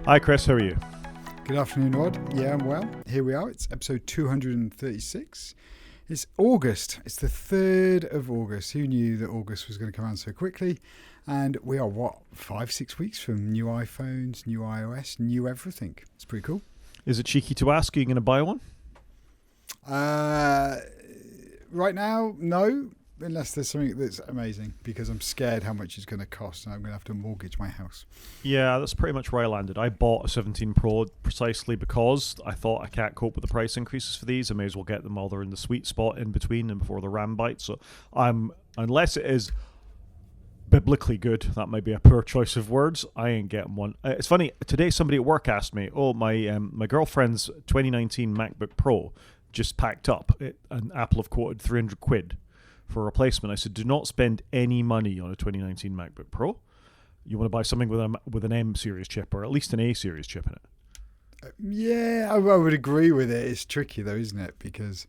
Hi Chris, how are you? Good afternoon, Rod. Yeah, I'm well. Here we are. It's episode 236. It's August. It's the 3rd of August. Who knew that August was going to come around so quickly? And we are, 5-6 weeks from new iPhones, new iOS, new everything. It's pretty cool. Is it cheeky to ask, are you going to buy one? Right now, no. Unless there's something that's amazing, because I'm scared how much it's going to cost and I'm going to have to mortgage my house. Yeah, that's pretty much where I landed. I bought a 17 Pro precisely because I thought I can't cope with the price increases for these. I may as well get them while they're in the sweet spot in between and before the RAM bite. So unless it is biblically good, that might be a poor choice of words, I ain't getting one. It's funny, today somebody at work asked me, my girlfriend's 2019 MacBook Pro just packed up, and Apple have quoted 300 quid for a replacement. I said, do not spend any money on a 2019 MacBook Pro. You want to buy something with an M series chip or at least an A series chip in it. Yeah, I would agree with it. It's tricky though, isn't it? Because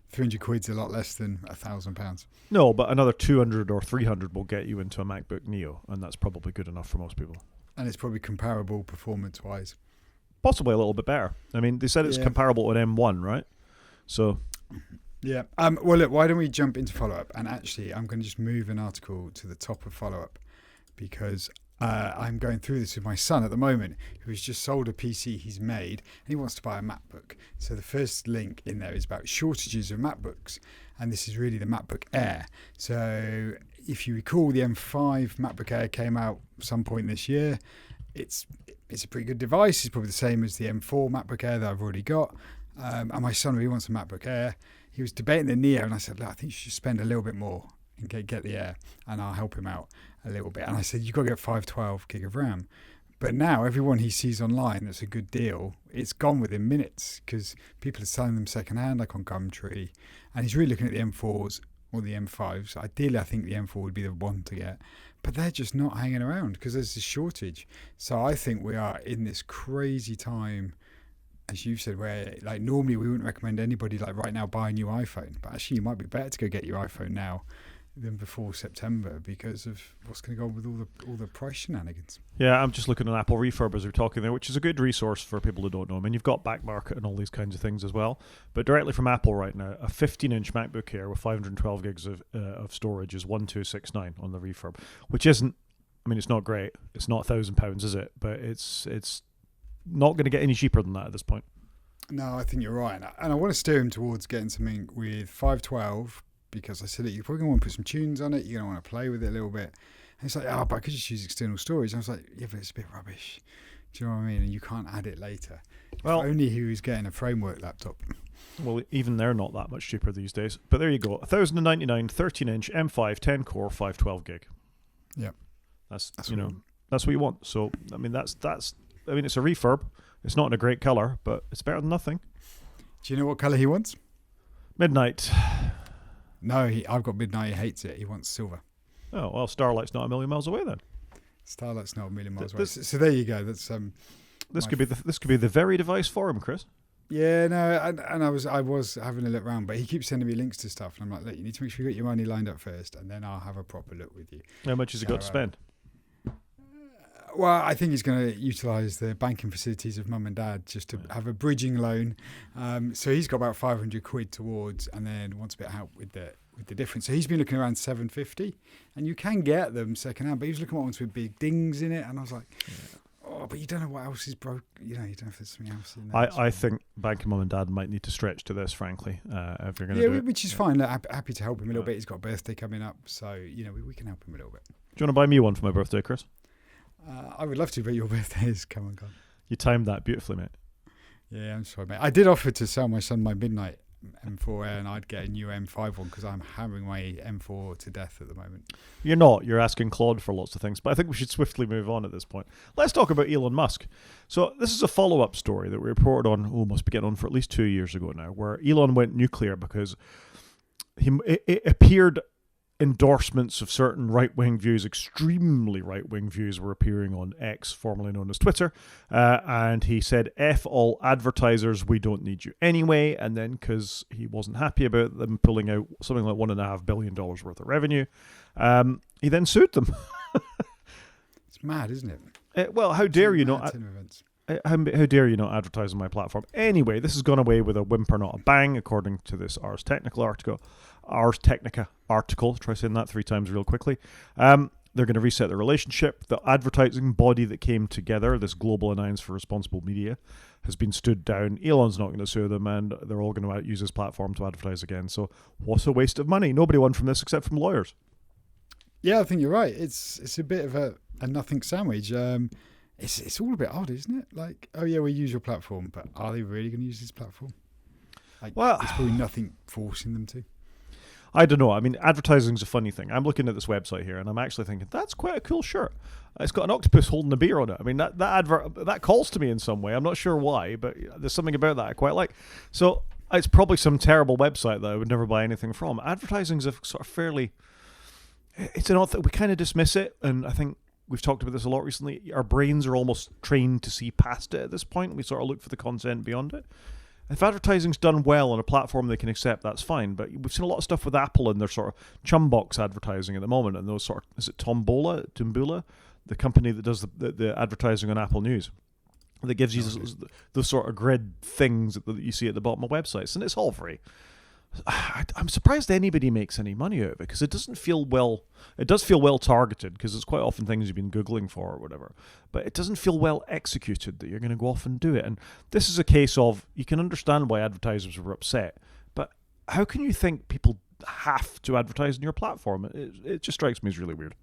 300 quid's a lot less than £1,000. No, but another 200 or 300 will get you into a MacBook Neo, and that's probably good enough for most people. And it's probably comparable performance-wise. Possibly a little bit better. I mean, they said it's comparable to an M1, right? So... Yeah. Well, look, why don't we jump into follow-up? And actually, I'm going to just move an article to the top of follow-up because I'm going through this with my son at the moment, who has just sold a PC he's made and he wants to buy a MacBook. So the first link in there is about shortages of MacBooks. And this is really the MacBook Air. So if you recall, the M5 MacBook Air came out some point this year. It's a pretty good device. It's probably the same as the M4 MacBook Air that I've already got. And my son really wants a MacBook Air. He was debating the Neo, and I said, look, I think you should spend a little bit more and get the Air, and I'll help him out a little bit. And I said, you've got to get 512 gig of RAM. But now everyone he sees online that's a good deal, it's gone within minutes because people are selling them secondhand, like on Gumtree. And he's really looking at the M4s or the M5s. Ideally, I think the M4 would be the one to get. But they're just not hanging around because there's a shortage. So I think we are in this crazy time, as you've said, where like normally we wouldn't recommend anybody like right now buy a new iPhone, but actually you might be better to go get your iPhone now than before September because of what's going to go on with all the price shenanigans. Yeah, I'm just looking at Apple Refurb as we're talking there, which is a good resource for people who don't know. I mean, you've got Back Market and all these kinds of things as well, but directly from Apple right now, a 15-inch MacBook Air with 512 gigs of storage is 1269 on the Refurb, which isn't, I mean, it's not great. It's not £1,000, is it? But it's not going to get any cheaper than that at this point. No, I think you're right. And I want to steer him towards getting something with 512 because I said that you're probably going to want to put some tunes on it. You're going to want to play with it a little bit. And it's like, but I could just use external storage. And I was like, yeah, but it's a bit rubbish. Do you know what I mean? And you can't add it later. Well, if only he was getting a framework laptop. Well, even they're not that much cheaper these days. But there you go. 1,099, 13-inch, M5, 10-core, 512 gig. Yeah. That's what you want. So, I mean, it's a refurb. It's not in a great colour, but it's better than nothing. Do you know what colour he wants? Midnight. No, I've got midnight. He hates it. He wants silver. Oh, well, Starlight's not a million miles away then. Starlight's not a million miles away. So there you go. That's this could be the very device for him, Chris. Yeah, no, and I was having a look around, but he keeps sending me links to stuff, and I'm like, look, you need to make sure you got your money lined up first, and then I'll have a proper look with you. How much has he got to spend? Well, I think he's going to utilise the banking facilities of mum and dad just to have a bridging loan. So he's got about 500 quid towards, and then wants a bit of help with the difference. So he's been looking around 750, and you can get them second hand. But he was looking at ones with big dings in it, and I was like, oh, but you don't know what else is broke. You don't know if there's something else in there. I think banking mum and dad might need to stretch to this, frankly, if you're going to do it. Which is fine. Look, happy to help him a little bit. He's got a birthday coming up, so we can help him a little bit. Do you want to buy me one for my birthday, Chris? I would love to, but your birthday is come and gone. You timed that beautifully, mate. Yeah, I'm sorry, mate. I did offer to sell my son my midnight M4 Air and I'd get a new M5 one because I'm hammering my M4 to death at the moment. You're not. You're asking Claude for lots of things, but I think we should swiftly move on at this point. Let's talk about Elon Musk. So this is a follow-up story that we reported on, must be getting on for at least 2 years ago now, where Elon went nuclear because it appeared endorsements of certain right-wing views, extremely right-wing views, were appearing on X, formerly known as Twitter, and he said, F all advertisers, we don't need you anyway, and then because he wasn't happy about them pulling out something like $1.5 billion worth of revenue, he then sued them. It's mad, isn't it? Well, how dare you not? How dare you not advertise on my platform? Anyway, this has gone away with a whimper, not a bang, according to this Ars Technica article. Try saying that 3 times real quickly. They're going to reset the relationship. The advertising body that came together, this Global Alliance for Responsible Media, has been stood down. Elon's not going to sue them, and they're all going to use his platform to advertise again. So what's a waste of money? Nobody won from this except from lawyers. Yeah, I think you're right. It's a bit of a nothing sandwich. It's all a bit odd, isn't it? Like, oh yeah, we use your platform, but are they really going to use this platform? Like, well, there's probably nothing forcing them to. I don't know. I mean, advertising's a funny thing. I'm looking at this website here, and I'm actually thinking, that's quite a cool shirt. It's got an octopus holding a beer on it. I mean, that advert, that calls to me in some way. I'm not sure why, but there's something about that I quite like. So it's probably some terrible website that I would never buy anything from. Advertising's a sort of fairly... It's an odd thing. We kind of dismiss it, and I think we've talked about this a lot recently. Our brains are almost trained to see past it at this point. We sort of look for the content beyond it. If advertising's done well on a platform they can accept, that's fine. But we've seen a lot of stuff with Apple and their sort of chumbox advertising at the moment. And those sort of, is it Tombula, the company that does the advertising on Apple News, that gives you those sort of grid things that you see at the bottom of websites. And it's all free. I'm surprised anybody makes any money out of it, because it doesn't feel well. It does feel well targeted, because it's quite often things you've been Googling for or whatever, but it doesn't feel well executed that you're going to go off and do it. And this is a case of, you can understand why advertisers were upset, but how can you think people have to advertise on your platform? It just strikes me as really weird.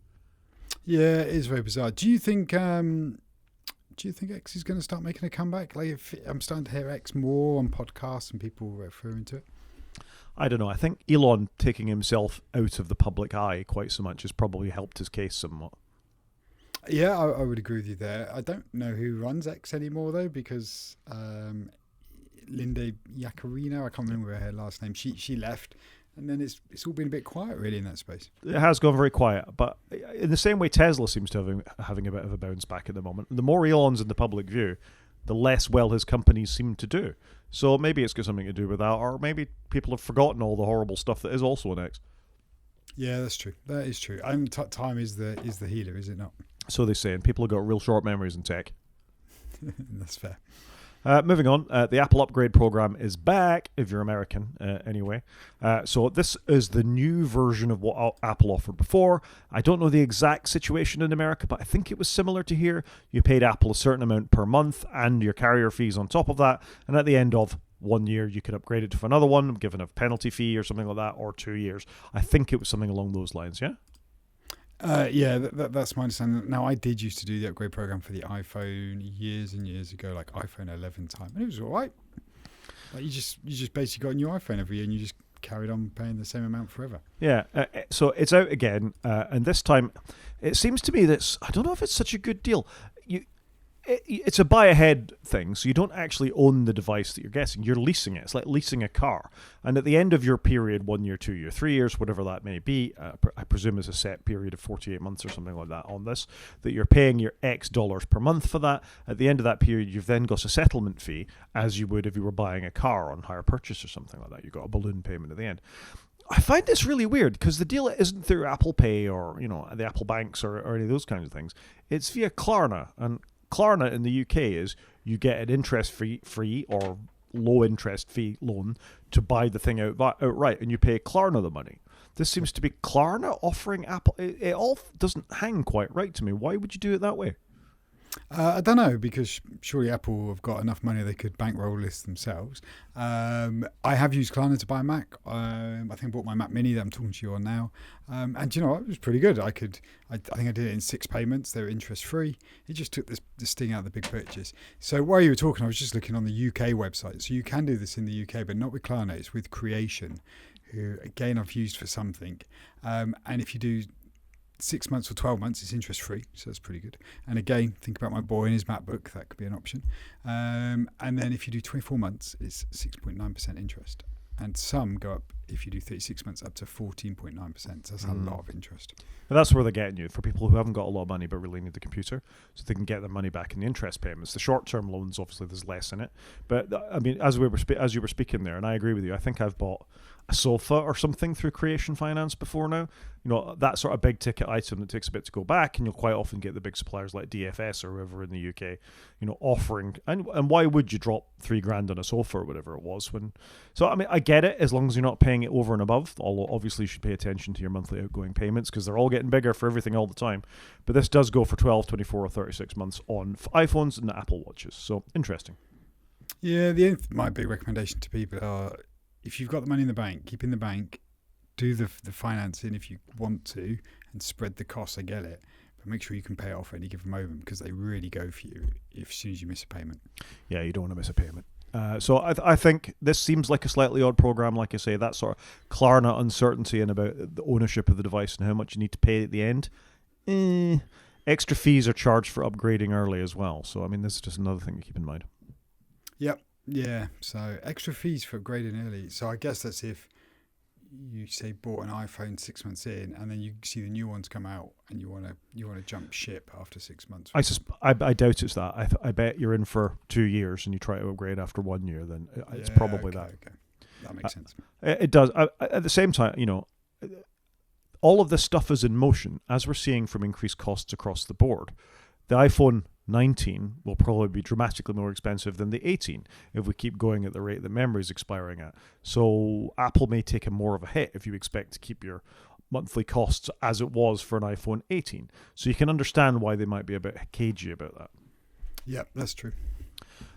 Yeah, it is very bizarre. Do you think X is going to start making a comeback? Like, if I'm starting to hear X more on podcasts and people referring to it. I don't know. I think Elon taking himself out of the public eye quite so much has probably helped his case somewhat. Yeah, I would agree with you there. I don't know who runs X anymore, though, because Linda Yaccarino, I can't remember her last name, she left, and then it's all been a bit quiet, really, in that space. It has gone very quiet, but in the same way Tesla seems to having a bit of a bounce back at the moment. The more Elon's in the public view, the less well his companies seem to do. So maybe it's got something to do with that, or maybe people have forgotten all the horrible stuff that is also an X. Yeah, that's true. That is true. Time is the healer, is it not? So they say, and people have got real short memories in tech. That's fair. Moving on, the Apple upgrade program is back, if you're American, anyway. So this is the new version of what Apple offered before. I don't know the exact situation in America, but I think it was similar to here. You paid Apple a certain amount per month and your carrier fees on top of that. And at the end of 1 year, you could upgrade it to another one, given a penalty fee or something like that, or 2 years. I think it was something along those lines, yeah? Yeah, that's my understanding. Now, I did used to do the upgrade program for the iPhone years and years ago, like iPhone 11 time, and it was all right. Like you just basically got a new iPhone every year, and you just carried on paying the same amount forever. Yeah, so it's out again, and this time, it seems to me that I don't know if it's such a good deal. It's a buy ahead thing, so you don't actually own the device that you're getting. You're leasing it. It's like leasing a car. And at the end of your period, 1 year, 2 year, 3 years, whatever that may be, I presume it's a set period of 48 months or something like that on this, that you're paying your X dollars per month for that. At the end of that period, you've then got a settlement fee, as you would if you were buying a car on hire purchase or something like that. You've got a balloon payment at the end. I find this really weird, because the deal isn't through Apple Pay or, the Apple Banks or any of those kinds of things. It's via Klarna, and Klarna in the UK is you get an interest-free or low-interest fee loan to buy the thing outright, and you pay Klarna the money. This seems to be Klarna offering Apple. It all doesn't hang quite right to me. Why would you do it that way? I don't know, because surely Apple have got enough money they could bankroll this themselves. I have used Klarna to buy a Mac. I think I bought my Mac Mini that I'm talking to you on now. And you know what? It was pretty good. I think I did it in 6 payments. They were interest free. It just took the sting out of the big purchase. So while you were talking, I was just looking on the UK website. So you can do this in the UK, but not with Klarna. It's with Creation, who again I've used for something. And if you do 6 months or 12 months, it's interest free, so that's pretty good. And again, think about my boy and his MacBook, that could be an option. And then if you do 24 months, it's 6.9% interest. And some go up, if you do 36 months, up to 14.9%. So that's a lot of interest. And that's where they're getting you, for people who haven't got a lot of money but really need the computer, so they can get their money back in the interest payments. The short-term loans, obviously, there's less in it. But I mean, as you were speaking there, and I agree with you, I think I've bought a sofa or something through creation finance before now. That sort of big ticket item that takes a bit to go back, and you'll quite often get the big suppliers like DFS or whoever in the UK, offering. And why would you drop $3,000 on a sofa or whatever it was? So I mean, I get it as long as you're not paying it over and above. Although obviously you should pay attention to your monthly outgoing payments because they're all getting bigger for everything all the time. But this does go for 12, 24, or 36 months on iPhones and Apple Watches. So interesting. Yeah, my big recommendation to people are, if you've got the money in the bank, keep in the bank, do the financing if you want to, and spread the costs. I get it, but make sure you can pay it off at any given moment because they really go for you as soon as you miss a payment. Yeah, you don't want to miss a payment. So I think this seems like a slightly odd program. Like I say, that sort of Klarna uncertainty and about the ownership of the device and how much you need to pay at the end. Extra fees are charged for upgrading early as well. So I mean, this is just another thing to keep in mind. Yep. Yeah. So extra fees for upgrading early. So I guess that's if you say bought an iPhone 6 months in, and then you see the new ones come out, and you want to jump ship after 6 months. I doubt it's that. I bet you're in for 2 years, and you try to upgrade after 1 year. Then it's probably that. Okay, that makes sense. It does. At the same time, all of this stuff is in motion as we're seeing from increased costs across the board. The iPhone 19 will probably be dramatically more expensive than the 18 if we keep going at the rate that memory is expiring at. So Apple may take a more of a hit if you expect to keep your monthly costs as it was for an iPhone 18. So you can understand why they might be a bit cagey about that. Yep, that's true.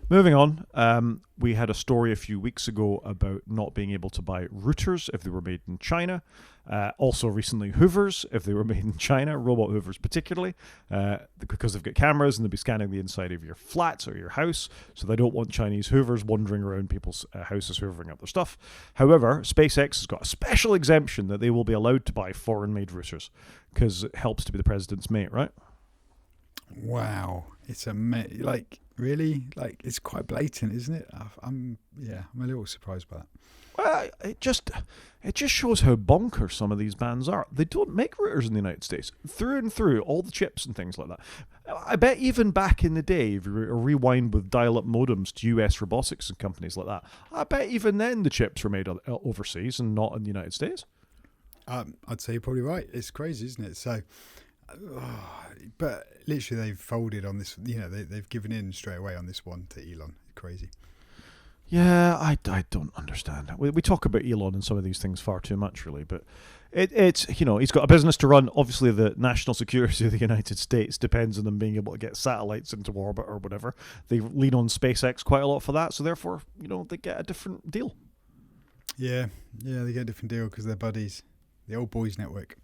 Moving on, we had a story a few weeks ago about not being able to buy routers if they were made in China. Also recently Hoovers if they were made in China, robot Hoovers particularly, because they've got cameras and they'll be scanning the inside of your flats or your house, so they don't want Chinese Hoovers wandering around people's houses hoovering up their stuff. However, SpaceX has got a special exemption that they will be allowed to buy foreign-made routers because it helps to be the president's mate, right? Wow, it's really, it's quite blatant, isn't it? I'm a little surprised by that. Well, it just shows how bonkers some of these bands are. They don't make routers in the United States through and through, all the chips and things like that. I bet even back in the day, if you rewind with dial-up modems to US robotics and companies like that, I bet even then the chips were made overseas and not in the United States. I'd say you're probably right. It's crazy, isn't it? So. But literally they've folded on this, they've given in straight away on this one to Elon. Crazy. Yeah, I don't understand. We talk about Elon and some of these things far too much, really, but it's he's got a business to run. Obviously, the national security of the United States depends on them being able to get satellites into orbit or whatever. They lean on SpaceX quite a lot for that, so therefore, they get a different deal. Yeah, they get a different deal because they're buddies. The old boys network.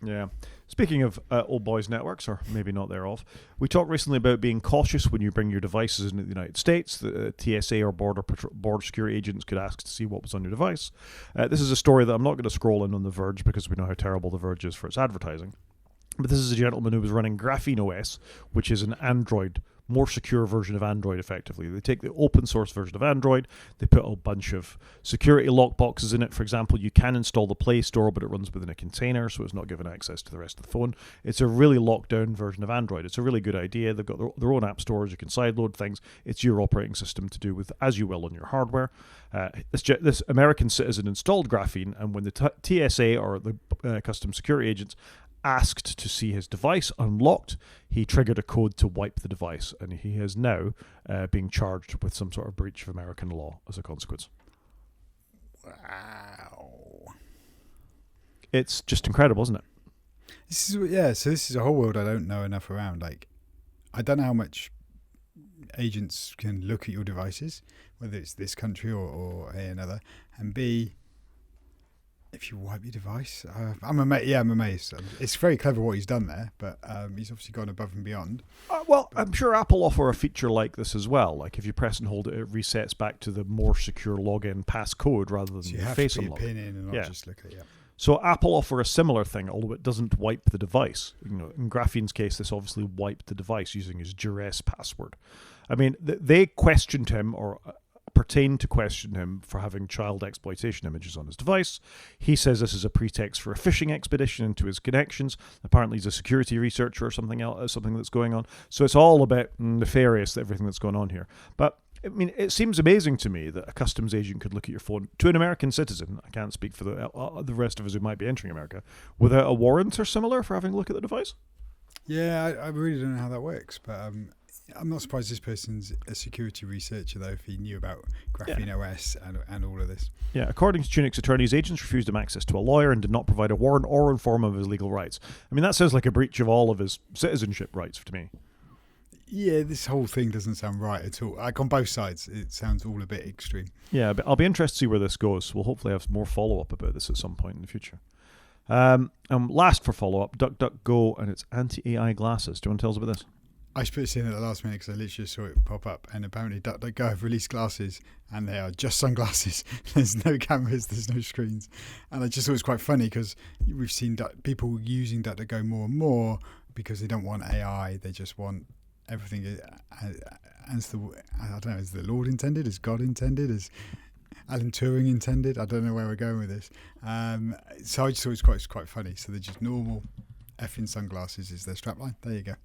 Yeah. Speaking of old boys networks, or maybe not thereof, we talked recently about being cautious when you bring your devices into the United States. The TSA or border security agents could ask to see what was on your device. This is a story that I'm not going to scroll in on The Verge because we know how terrible The Verge is for its advertising. But this is a gentleman who was running Graphene OS, which is an Android, more secure version of Android, effectively. They take the open source version of Android, they put a bunch of security lockboxes in it. For example, you can install the Play Store, but it runs within a container, so it's not given access to the rest of the phone. It's a really locked down version of Android. It's a really good idea. They've got their own app stores. You can sideload things. It's your operating system to do with as you will on your hardware. This American citizen installed Graphene, and when the TSA or the custom security agents asked to see his device unlocked, he triggered a code to wipe the device, and he is now being charged with some sort of breach of American law as a consequence. Wow. It's just incredible, isn't it? So this is a whole world I don't know enough around. I don't know how much agents can look at your devices, whether it's this country or another, and B, if you wipe your device, I'm amazed. It's very clever what he's done there, but he's obviously gone above and beyond. I'm sure Apple offer a feature like this as well. Like if you press and hold it, it resets back to the more secure login passcode rather than so you have face to put unlock. your pin in and not just look at it. So Apple offer a similar thing, although it doesn't wipe the device. In Graphene's case, this obviously wiped the device using his duress password. I mean, they questioned him or pertain to question him for having child exploitation images on his device. He says this is a pretext for a phishing expedition into his connections. Apparently he's a security researcher or something else, something that's going on. So it's all a bit nefarious, everything that's going on here. But I mean, it seems amazing to me that a customs agent could look at your phone to an American citizen. I can't speak for the rest of us who might be entering America without a warrant or similar for having a look at the device. Yeah, I really don't know how that works, but I'm not surprised this person's a security researcher, though, if he knew about Graphene OS and all of this. Yeah, according to Tunic's attorneys, agents refused him access to a lawyer and did not provide a warrant or inform him of his legal rights. I mean, that sounds like a breach of all of his citizenship rights to me. Yeah, this whole thing doesn't sound right at all. Like on both sides, it sounds all a bit extreme. Yeah, but I'll be interested to see where this goes. We'll hopefully have more follow-up about this at some point in the future. Last for follow-up, DuckDuckGo and its anti-AI glasses. Do you want to tell us about this? I put this in at the last minute because I literally saw it pop up, and apparently DuckDuckGo have released glasses, and they are just sunglasses. There's no cameras, there's no screens, and I just thought it was quite funny because we've seen people using DuckDuckGo more and more because they don't want AI, they just want everything as the, I don't know, as the Lord intended, as God intended, as Alan Turing intended. I don't know where we're going with this. So I just thought it was quite funny. So they're just normal effing sunglasses is their strapline. There you go.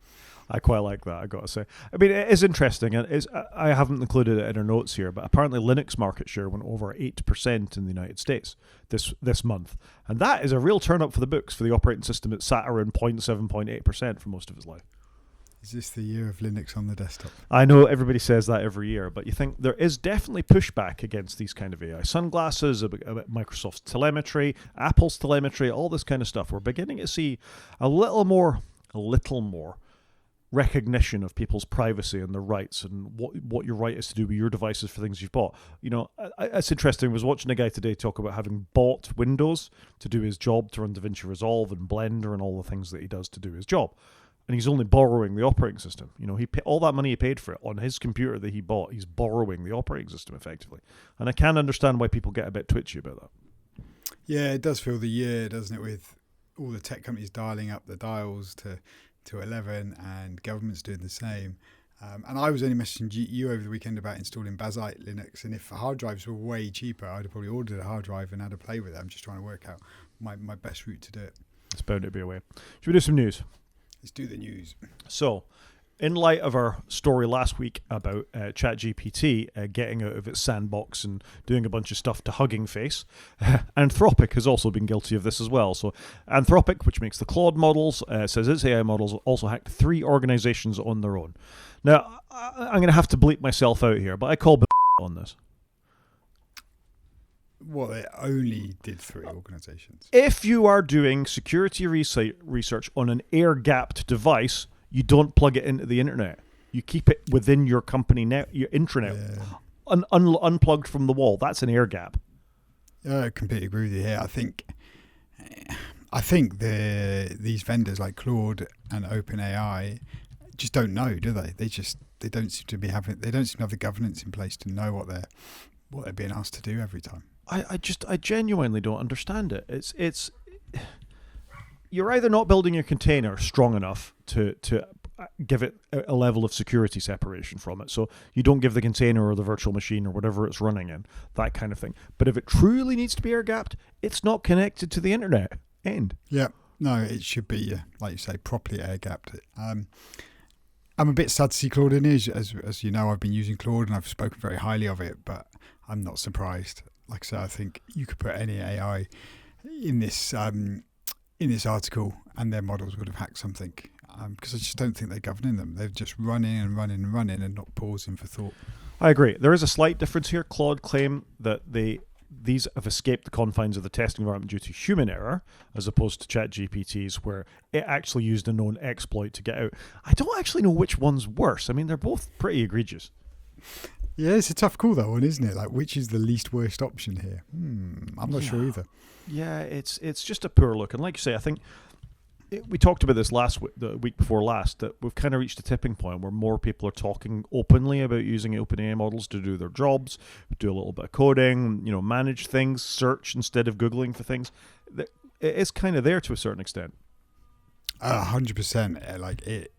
I quite like that, I got to say. I mean, it is interesting. And I haven't included it in our notes here, but apparently Linux market share went over 8% in the United States this month. And that is a real turn up for the books for the operating system. It sat around 0.7, 0.8% for most of its life. Is this the year of Linux on the desktop? I know everybody says that every year, but you think there is definitely pushback against these kind of AI sunglasses, about Microsoft's telemetry, Apple's telemetry, all this kind of stuff. We're beginning to see a little more recognition of people's privacy and their rights and what your right is to do with your devices for things you've bought. You know, it's interesting. I was watching a guy today talk about having bought Windows to do his job, to run DaVinci Resolve and Blender and all the things that he does to do his job. And he's only borrowing the operating system. You know, all that money he paid for it on his computer that he bought, he's borrowing the operating system effectively. And I can understand why people get a bit twitchy about that. Yeah, it does feel the year, doesn't it, with all the tech companies dialing up the dials to 11 and governments doing the same. And I was only messaging you over the weekend about installing Bazzite Linux. And if hard drives were way cheaper, I'd have probably ordered a hard drive and had a play with it. I'm just trying to work out my best route to do it. It's bound to be a way. Should we do some news? Let's do the news. So, in light of our story last week about ChatGPT getting out of its sandbox and doing a bunch of stuff to Hugging Face, Anthropic has also been guilty of this as well. So, Anthropic, which makes the Claude models, says its AI models also hacked 3 organizations on their own. Now, I'm going to have to bleep myself out here, but I call on this. Well, they only did 3 organizations. If you are doing security research on an air-gapped device, you don't plug it into the internet. You keep it within your company your intranet, unplugged from the wall. That's an air gap. I completely agree with you here. I think these vendors like Claude and OpenAI just don't know, do they? They don't seem to have the governance in place to know what they're being asked to do every time. I genuinely don't understand it. It's you're either not building your container strong enough to give it a level of security separation from it, so you don't give the container or the virtual machine or whatever it's running in, that kind of thing. But if it truly needs to be air gapped, it's not connected to the internet. End. Yeah, no, it should be like you say, properly air gapped. I'm a bit sad to see Claude in here. As you know, I've been using Claude and I've spoken very highly of it, but I'm not surprised. Like I said, I think you could put any AI in this article and their models would have hacked something, because I just don't think they're governing them. They're just running and running and running and not pausing for thought. I agree. There is a slight difference here. Claude claim that these have escaped the confines of the testing environment due to human error, as opposed to ChatGPT's, where it actually used a known exploit to get out. I don't actually know which one's worse. I mean, they're both pretty egregious. Yeah, it's a tough call, that one, isn't it? Like, which is the least worst option here? I'm not sure either. Yeah, it's just a poor look. And like you say, I think we talked about this the week before last, that we've kind of reached a tipping point where more people are talking openly about using OpenAI models to do their jobs, do a little bit of coding, manage things, search instead of Googling for things. It is kind of there to a certain extent. 100%. Like, it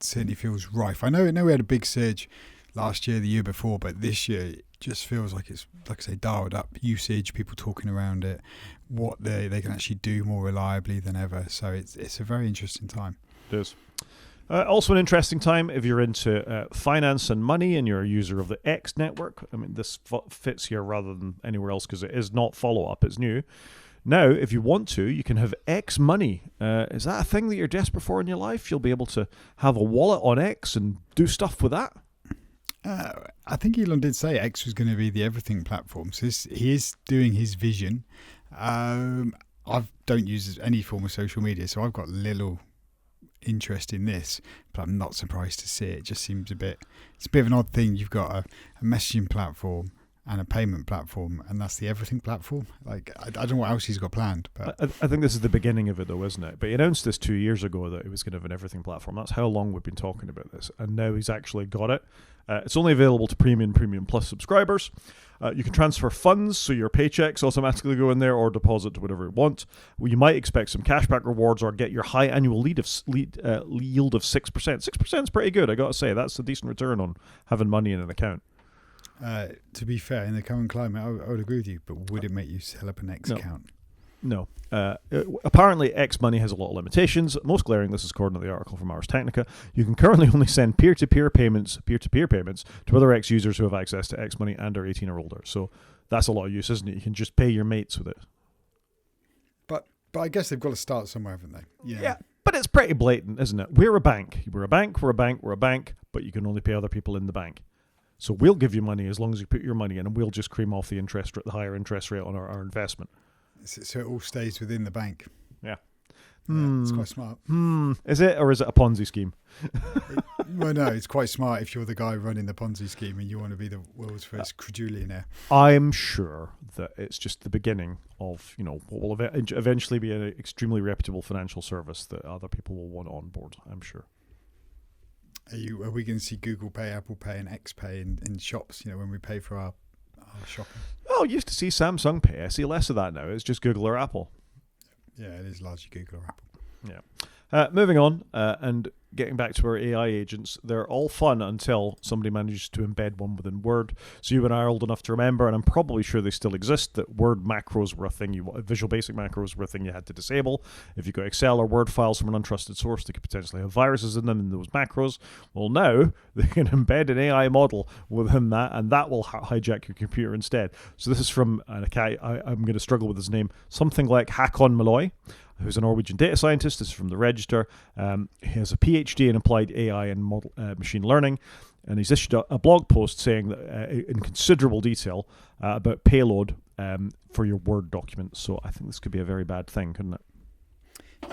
certainly feels rife. I know we had a big surge last year, the year before, but this year it just feels like it's, like I say, dialed up usage, people talking around it, what they can actually do more reliably than ever. So it's a very interesting time. It is. Also, an interesting time if you're into finance and money and you're a user of the X network. I mean, this fits here rather than anywhere else because it is not follow-up, it's new. Now, if you want to, you can have X money. Is that a thing that you're desperate for in your life? You'll be able to have a wallet on X and do stuff with that? I think Elon did say X was going to be the everything platform. So he is doing his vision. I don't use any form of social media, so I've got little interest in this, but I'm not surprised to see it. It just seems it's a bit of an odd thing. You've got a messaging platform and a payment platform, and that's the everything platform. Like, I don't know what else he's got planned. But I think this is the beginning of it, though, isn't it? But he announced this 2 years ago that it was going to have an everything platform. That's how long we've been talking about this, and now he's actually got it. It's only available to Premium Plus subscribers. You can transfer funds, so your paychecks automatically go in there, or deposit to whatever you want. Well, you might expect some cashback rewards or get your high annual yield of 6%. 6% is pretty good, I got to say. That's a decent return on having money in an account. To be fair, in the current climate, I would agree with you, but would it make you set up an X account? No. Apparently, X Money has a lot of limitations. Most glaring, this is according to the article from Ars Technica. You can currently only send peer-to-peer payments to other X users who have access to X Money and are 18 or older. So that's a lot of use, isn't it? You can just pay your mates with it. But I guess they've got to start somewhere, haven't they? Yeah, but it's pretty blatant, isn't it? We're a bank, but you can only pay other people in the bank. So we'll give you money as long as you put your money in, and we'll just cream off the higher interest rate on our investment. So it all stays within the bank. Yeah. It's quite smart. Is it, or is it a Ponzi scheme? Well, no, it's quite smart if you're the guy running the Ponzi scheme and you want to be the world's first credulionaire. I'm sure that it's just the beginning of, what will eventually be an extremely reputable financial service that other people will want on board, I'm sure. Are we going to see Google Pay, Apple Pay, and X Pay in shops? When we pay for our shopping. Oh, used to see Samsung Pay. I see less of that now. It's just Google or Apple. Yeah, it is largely Google or Apple. Yeah. Moving on and getting back to our AI agents, they're all fun until somebody manages to embed one within Word. So you and I are old enough to remember, and I'm probably sure they still exist, that Word macros were a thing. Visual Basic macros were a thing you had to disable. If you got Excel or Word files from an untrusted source, they could potentially have viruses in them in those macros. Well, now they can embed an AI model within that, and that will hijack your computer instead. So this is from, I'm going to struggle with his name, something like Håkon Malloy, who's a Norwegian data scientist. This is from the Register. He has a PhD in applied AI and machine learning, and he's issued a blog post saying that in considerable detail about payload for your Word documents. So I think this could be a very bad thing, couldn't it?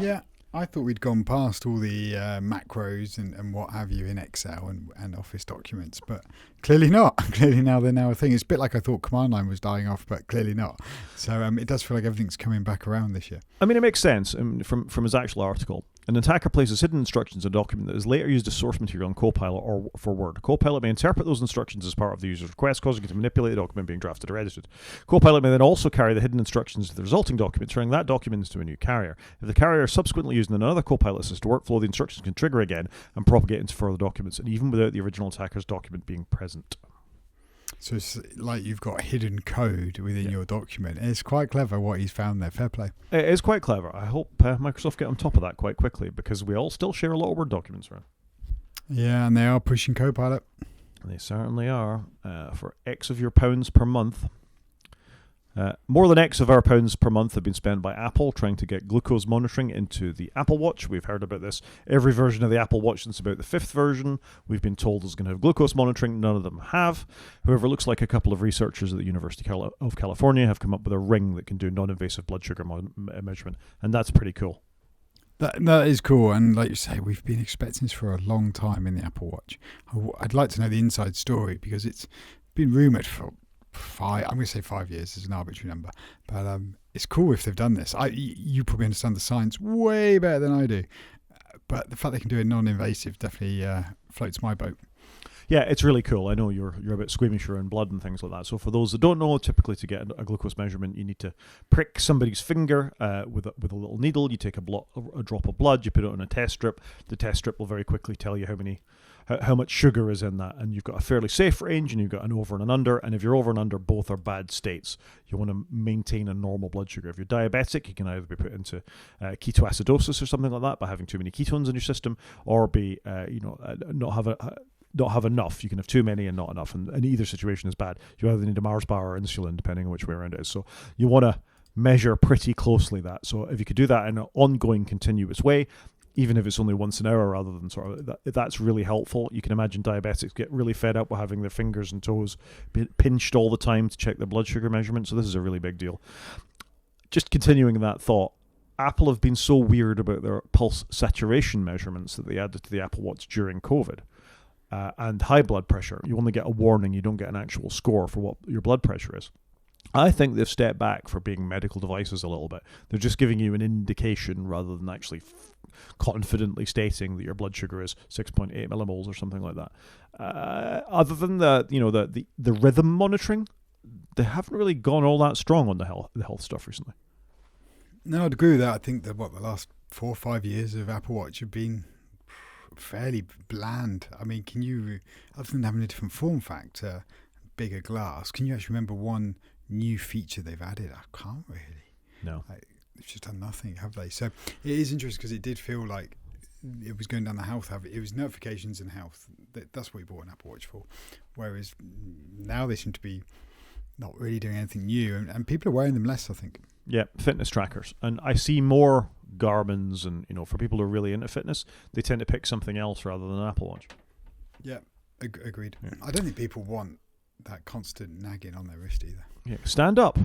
Yeah, I thought we'd gone past all the macros and what have you in Excel and Office documents, but clearly not. Clearly now they're now a thing. It's a bit like I thought command line was dying off, but clearly not. So it does feel like everything's coming back around this year. I mean, it makes sense from his actual article. An attacker places hidden instructions in a document that is later used as source material on Copilot or for Word. Copilot may interpret those instructions as part of the user's request, causing it to manipulate the document being drafted or edited. Copilot may then also carry the hidden instructions to the resulting document, turning that document into a new carrier. If the carrier is subsequently used in another Copilot-assisted workflow, the instructions can trigger again and propagate into further documents, and even without the original attacker's document being present. So it's like you've got hidden code within your document. It's quite clever what he's found there. Fair play. It is quite clever. I hope Microsoft get on top of that quite quickly, because we all still share a lot of Word documents around. Yeah, and they are pushing Copilot. They certainly are. For X of your pounds per month. More than X of our pounds per month have been spent by Apple trying to get glucose monitoring into the Apple Watch. We've heard about this. Every version of the Apple Watch since about the 5th version, we've been told is going to have glucose monitoring. None of them have. However, it looks like a couple of researchers at the University of California have come up with a ring that can do non-invasive blood sugar measurement, and that's pretty cool. That is cool, and like you say, we've been expecting this for a long time in the Apple Watch. I'd like to know the inside story, because it's been rumoured for I'm going to say 5 years as an arbitrary number, but it's cool if they've done this. You probably understand the science way better than I do, but the fact they can do it non-invasive definitely floats my boat. Yeah, it's really cool. I know you're a bit squeamish around blood and things like that. So for those that don't know, typically to get a glucose measurement, you need to prick somebody's finger with a little needle. You take a drop of blood, you put it on a test strip. The test strip will very quickly tell you how much sugar is in that, and you've got a fairly safe range, and you've got an over and an under. And if you're over and under, both are bad states. You want to maintain a normal blood sugar. If you're diabetic, you can either be put into ketoacidosis or something like that by having too many ketones in your system, or be not have enough. You can have too many and not enough, and either situation is bad. You either need a Mars bar or insulin, depending on which way around it is. So you want to measure pretty closely that. So if you could do that in an ongoing, continuous way, even if it's only once an hour rather than sort of that's really helpful. You can imagine diabetics get really fed up with having their fingers and toes pinched all the time to check their blood sugar measurement. So this is a really big deal. Just continuing that thought, Apple have been so weird about their pulse saturation measurements that they added to the Apple Watch during COVID. And high blood pressure, you only get a warning, you don't get an actual score for what your blood pressure is. I think they've stepped back for being medical devices a little bit. They're just giving you an indication rather than actually confidently stating that your blood sugar is 6.8 millimoles or something like that. Other than the rhythm monitoring, they haven't really gone all that strong on the health stuff recently. No, I'd agree with that. I think that the last 4 or 5 years of Apple Watch have been fairly bland. I mean, can you, other than having a different form factor, bigger glass, can you actually remember one new feature they've added? I can't really. No. They've just done nothing, have they? So it is interesting because it did feel like it was going down the health habit. It was notifications and health. That's what you bought an Apple Watch for. Whereas now they seem to be not really doing anything new, and people are wearing them less, I think. Yeah, fitness trackers. And I see more Garmin's, and for people who are really into fitness, they tend to pick something else rather than an Apple Watch. Yeah, agreed. Yeah. I don't think people want that constant nagging on their wrist either. Yeah, stand up.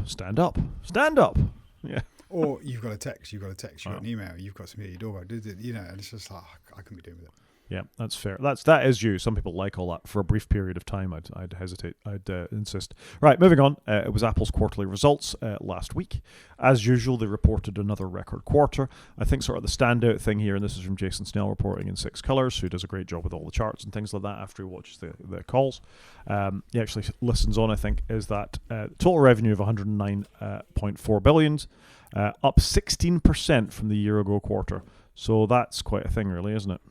Yeah. Or you've got a text, you've got an email, you've got something at your doorbell, and it's just like, I couldn't be doing with it. Yeah, that's fair. That is you. Some people like all that. For a brief period of time, I'd hesitate. I'd insist. Right, moving on. It was Apple's quarterly results last week. As usual, they reported another record quarter. I think sort of the standout thing here, and this is from Jason Snell reporting in 6 Colors, who does a great job with all the charts and things like that after he watches the calls. He actually listens on, I think, is that total revenue of $109.4 billion, up 16% from the year-ago quarter. So that's quite a thing, really, isn't it?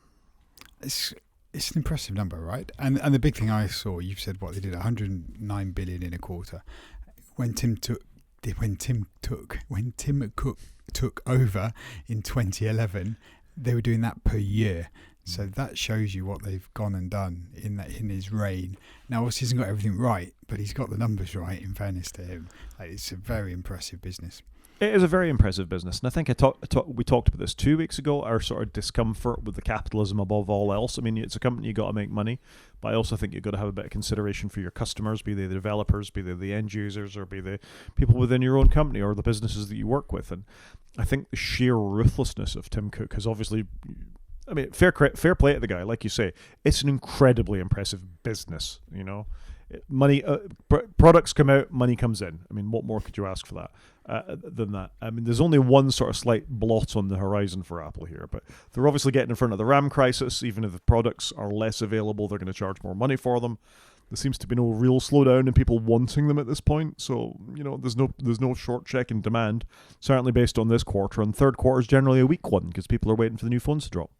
It's an impressive number, right? And the big thing I saw, you've said they did 109 billion in a quarter. When Tim Cook took over in 2011, they were doing that per year. So that shows you what they've gone and done in his reign. Now, obviously, he hasn't got everything right, but he's got the numbers right. In fairness to him, it's a very impressive business. It is a very impressive business, and I think we talked about this 2 weeks ago, our sort of discomfort with the capitalism above all else. I mean, it's a company, you've got to make money, but I also think you've got to have a bit of consideration for your customers, be they the developers, be they the end users, or be they people within your own company or the businesses that you work with. And I think the sheer ruthlessness of Tim Cook has obviously... I mean, fair play to the guy. Like you say, it's an incredibly impressive business, Money, products come out, money comes in. I mean, what more could you ask for that than that? I mean, there's only one sort of slight blot on the horizon for Apple here, but they're obviously getting in front of the RAM crisis. Even if the products are less available, they're going to charge more money for them. There seems to be no real slowdown in people wanting them at this point. So, there's no short check in demand, certainly based on this quarter. And third quarter is generally a weak one because people are waiting for the new phones to drop.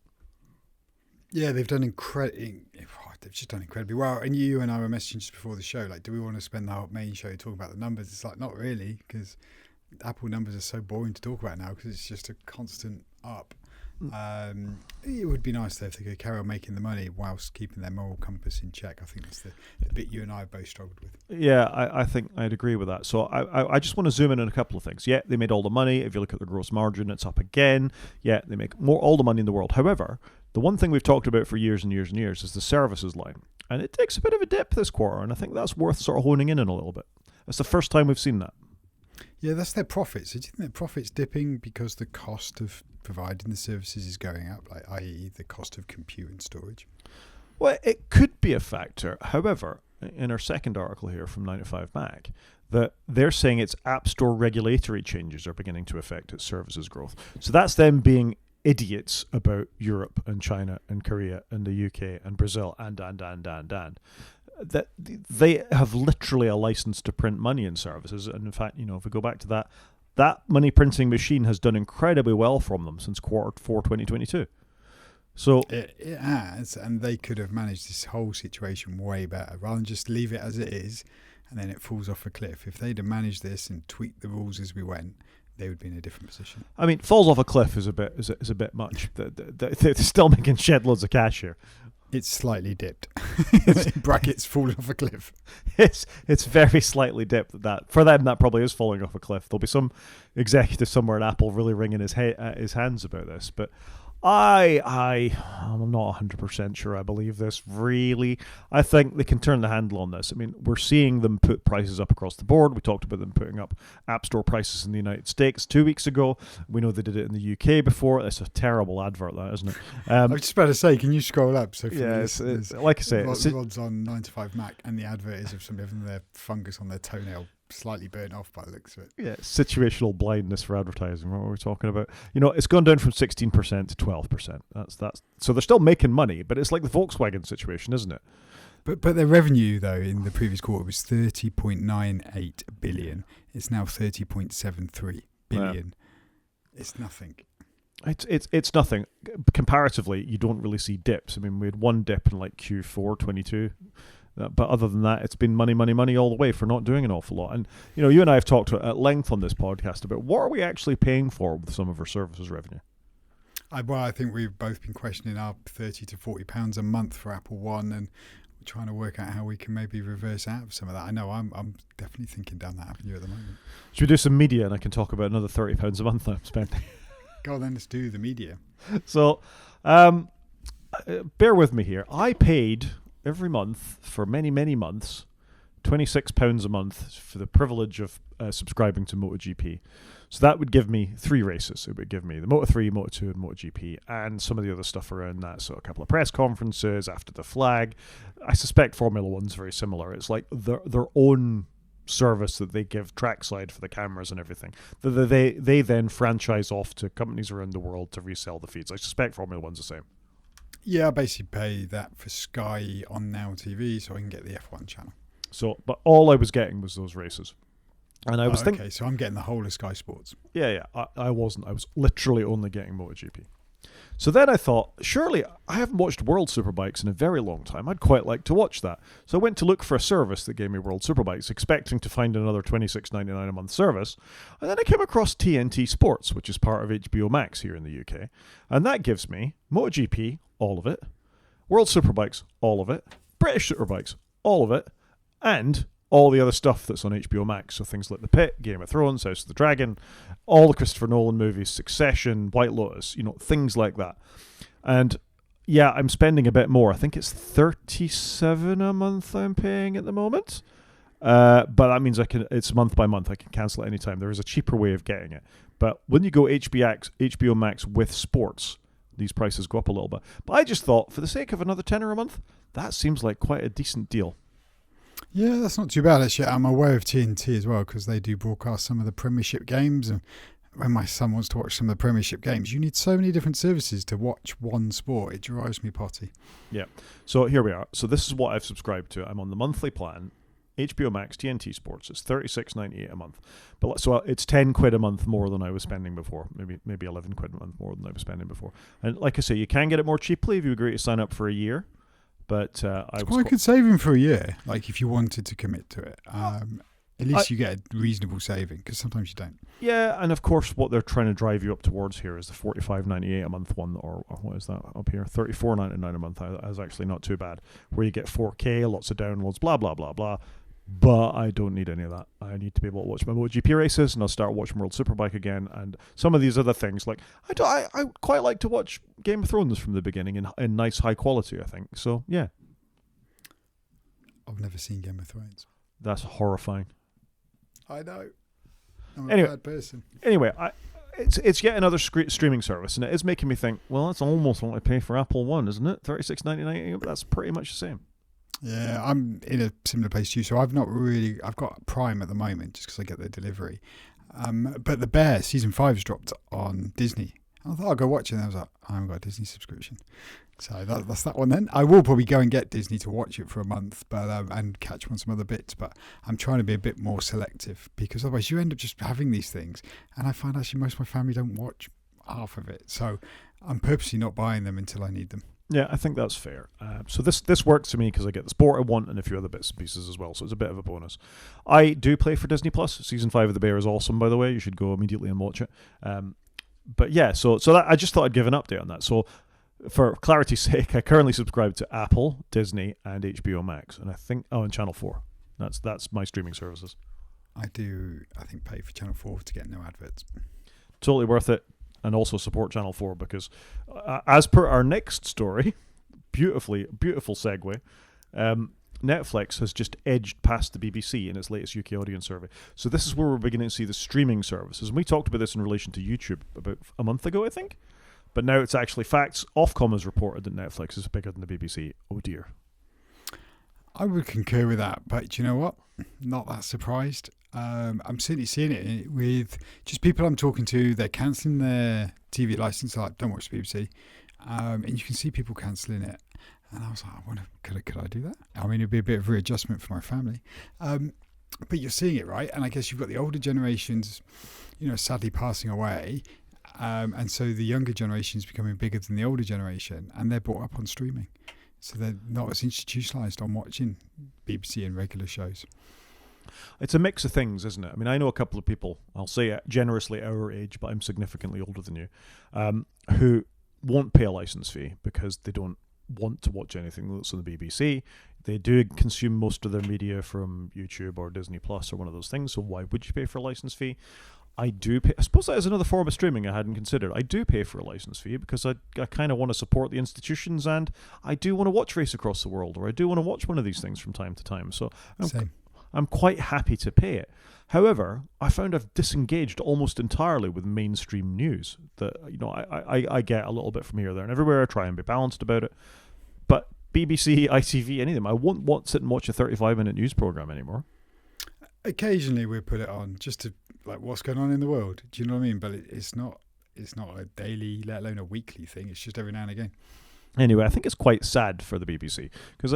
Yeah, they've just done incredibly well. And you and I were messaging just before the show, like, do we want to spend the whole main show talking about the numbers? It's like, not really, because Apple numbers are so boring to talk about now because it's just a constant up. It would be nice though if they could carry on making the money whilst keeping their moral compass in check. I think that's the bit you and I have both struggled with. Yeah, I think I'd agree with that. So I just want to zoom in on a couple of things. Yeah, they made all the money. If you look at the gross margin, it's up again. Yeah, they make all the money in the world. However, the one thing we've talked about for years and years and years is the services line. And it takes a bit of a dip this quarter, and I think that's worth sort of honing in on a little bit. It's the first time we've seen that. Yeah, that's their profits. Do you think their profits dipping because the cost of providing the services is going up, like i.e. the cost of compute and storage? Well, it could be a factor. However, in our second article here from 9to5Mac, that they're saying its App Store regulatory changes are beginning to affect its services growth. So that's them being idiots about Europe and China and Korea and the UK and Brazil and that they have literally a license to print money in services. And in fact, if we go back to that money printing machine has done incredibly well from them since quarter 4 2022. So it has, and they could have managed this whole situation way better rather than just leave it as it is and then it falls off a cliff. If they'd have managed this and tweaked the rules as we went, they would be in a different position. I mean, falls off a cliff is a bit much. They're still making shed loads of cash here. It's slightly dipped. Brackets falling off a cliff. It's very slightly dipped. That for them, that probably is falling off a cliff. There'll be some executive somewhere at Apple really wringing his hands about this, but I'm not 100% sure I believe this, really. I think they can turn the handle on this. I mean, we're seeing them put prices up across the board. We talked about them putting up App Store prices in the United States 2 weeks ago. We know they did it in the UK before. It's a terrible advert, that, isn't it? I was just about to say, can you scroll up? So yeah, it's like I say, Rod's on 9 to 5 Mac, and the advert is of somebody having their fungus on their toenail slightly burnt off by the looks of it. Yeah, situational blindness for advertising. What were we talking about? It's gone down from 16% to 12%. That's so they're still making money, but it's like the Volkswagen situation, isn't it? But their revenue though in the previous quarter was 30.98 billion. It's now 30.73 billion. Yeah. It's nothing. It's nothing. Comparatively, you don't really see dips. I mean, we had one dip in like Q4 22. But other than that, it's been money all the way for not doing an awful lot. And, you and I have talked at length on this podcast about what are we actually paying for with some of our services revenue. I think we've both been questioning our £30 to £40 a month for Apple One, and we're trying to work out how we can maybe reverse out of some of that. I know I'm definitely thinking down that avenue at the moment. Should we do some media and I can talk about another £30 a month I'm spending? Go on then, let's do the media. So, bear with me here. I paid every month for many months £26 a month for the privilege of subscribing to MotoGP. So that would give me 3 races. It would give me the Moto3, Moto2 and MotoGP and some of the other stuff around that. So a couple of press conferences after the flag. I suspect Formula One's very similar. It's like their own service that they give trackside for the cameras and everything. They then franchise off to companies around the world to resell the feeds. I suspect Formula One's the same. Yeah, I basically pay that for Sky on Now TV so I can get the F1 channel. So, but all I was getting was those races. And I was thinking... Okay, so I'm getting the whole of Sky Sports. Yeah, I wasn't. I was literally only getting MotoGP. So then I thought, surely I haven't watched World Superbikes in a very long time. I'd quite like to watch that. So I went to look for a service that gave me World Superbikes, expecting to find another $26.99 a month service. And then I came across TNT Sports, which is part of HBO Max here in the UK. And that gives me MotoGP, all of it, World Superbikes, all of it, British Superbikes, all of it, and all the other stuff that's on HBO Max. So things like The Pit, Game of Thrones, House of the Dragon, all the Christopher Nolan movies, Succession, White Lotus, things like that. And yeah, I'm spending a bit more. I think it's $37 a month I'm paying at the moment. But that means it's month by month. I can cancel it anytime. There is a cheaper way of getting it. But when you go HBO Max with sports, these prices go up a little bit. But I just thought, for the sake of another $10 a month, that seems like quite a decent deal. Yeah, that's not too bad, actually. I'm aware of TNT as well because they do broadcast some of the Premiership games. And when my son wants to watch some of the Premiership games, you need so many different services to watch one sport. It drives me potty. Yeah. So here we are. So this is what I've subscribed to. I'm on the monthly plan. HBO Max, TNT Sports. It's $36.98 a month. But so it's £10 a month more than I was spending before. Maybe £11 a month more than I was spending before. And like I say, you can get it more cheaply if you agree to sign up for a year. But it's quite a good saving for a year. Like if you wanted to commit to it, at least you get a reasonable saving because sometimes you don't. Yeah, and of course, what they're trying to drive you up towards here is the $45.98 a month one, or what is that up here? $34.99 a month. That's actually not too bad. Where you get 4K, lots of downloads, blah blah blah blah. But I don't need any of that. I need to be able to watch my MotoGP races, and I'll start watching World Superbike again, and some of these other things. Like I quite like to watch Game of Thrones from the beginning in nice high quality, I think. So yeah. I've never seen Game of Thrones. That's horrifying. I know. I'm a bad person. Anyway, it's yet another streaming service, and it is making me think. Well, that's almost what I pay for Apple One, isn't it? $36.99. But that's pretty much the same. Yeah, I'm in a similar place to you. So I've got Prime at the moment just because I get the delivery. But The Bear season 5 has dropped on Disney. I thought I'll go watch it, and I was like, I haven't got a Disney subscription. So that's that one then. I will probably go and get Disney to watch it for a month, but and catch on some other bits. But I'm trying to be a bit more selective, because otherwise you end up just having these things. And I find actually most of my family don't watch half of it. So I'm purposely not buying them until I need them. Yeah, I think that's fair. So this works for me because I get the sport I want and a few other bits and pieces as well. So it's a bit of a bonus. I do play for Disney Plus. Season 5 of The Bear is awesome, by the way. You should go immediately and watch it. But yeah, so that, I just thought I'd give an update on that. So for clarity's sake, I currently subscribe to Apple, Disney, and HBO Max, and I think and Channel 4. That's my streaming services. I think pay for Channel 4 to get no adverts. Totally worth it. And also support Channel 4 because, as per our next story, beautiful segue, Netflix has just edged past the BBC in its latest UK audience survey. So this is where we're beginning to see the streaming services. And we talked about this in relation to YouTube about a month ago, I think. But now it's actually facts. Ofcom has reported that Netflix is bigger than the BBC. Oh dear. I would concur with that, but do you know what? Not that surprised. I'm certainly seeing it with just people I'm talking to. They're cancelling their TV license. Like, don't watch the BBC, and you can see people cancelling it. And I was like, I wonder, could I do that? I mean, it'd be a bit of a readjustment for my family. But you're seeing it, right? And I guess you've got the older generations, sadly passing away, and so the younger generation is becoming bigger than the older generation, and they're brought up on streaming. So they're not as institutionalised on watching BBC and regular shows. It's a mix of things, isn't it? I mean, I know a couple of people, I'll say generously our age, but I'm significantly older than you, who won't pay a licence fee because they don't want to watch anything that's on the BBC. They do consume most of their media from YouTube or Disney Plus or one of those things, so why would you pay for a licence fee? I do pay. I suppose that is another form of streaming I hadn't considered. I do pay for a license fee because I kind of want to support the institutions, and I do want to watch Race Across the World, or I do want to watch one of these things from time to time. So I'm quite happy to pay it. However, I found I've disengaged almost entirely with mainstream news. That I get a little bit from here, there, and everywhere. I try and be balanced about it. But BBC, ITV, any of them, I won't sit and watch a 35-minute news program anymore. Occasionally we put it on just to what's going on in the world. Do you know what I mean? But it's not a daily, let alone a weekly thing. It's just every now and again. Anyway, I think it's quite sad for the BBC because,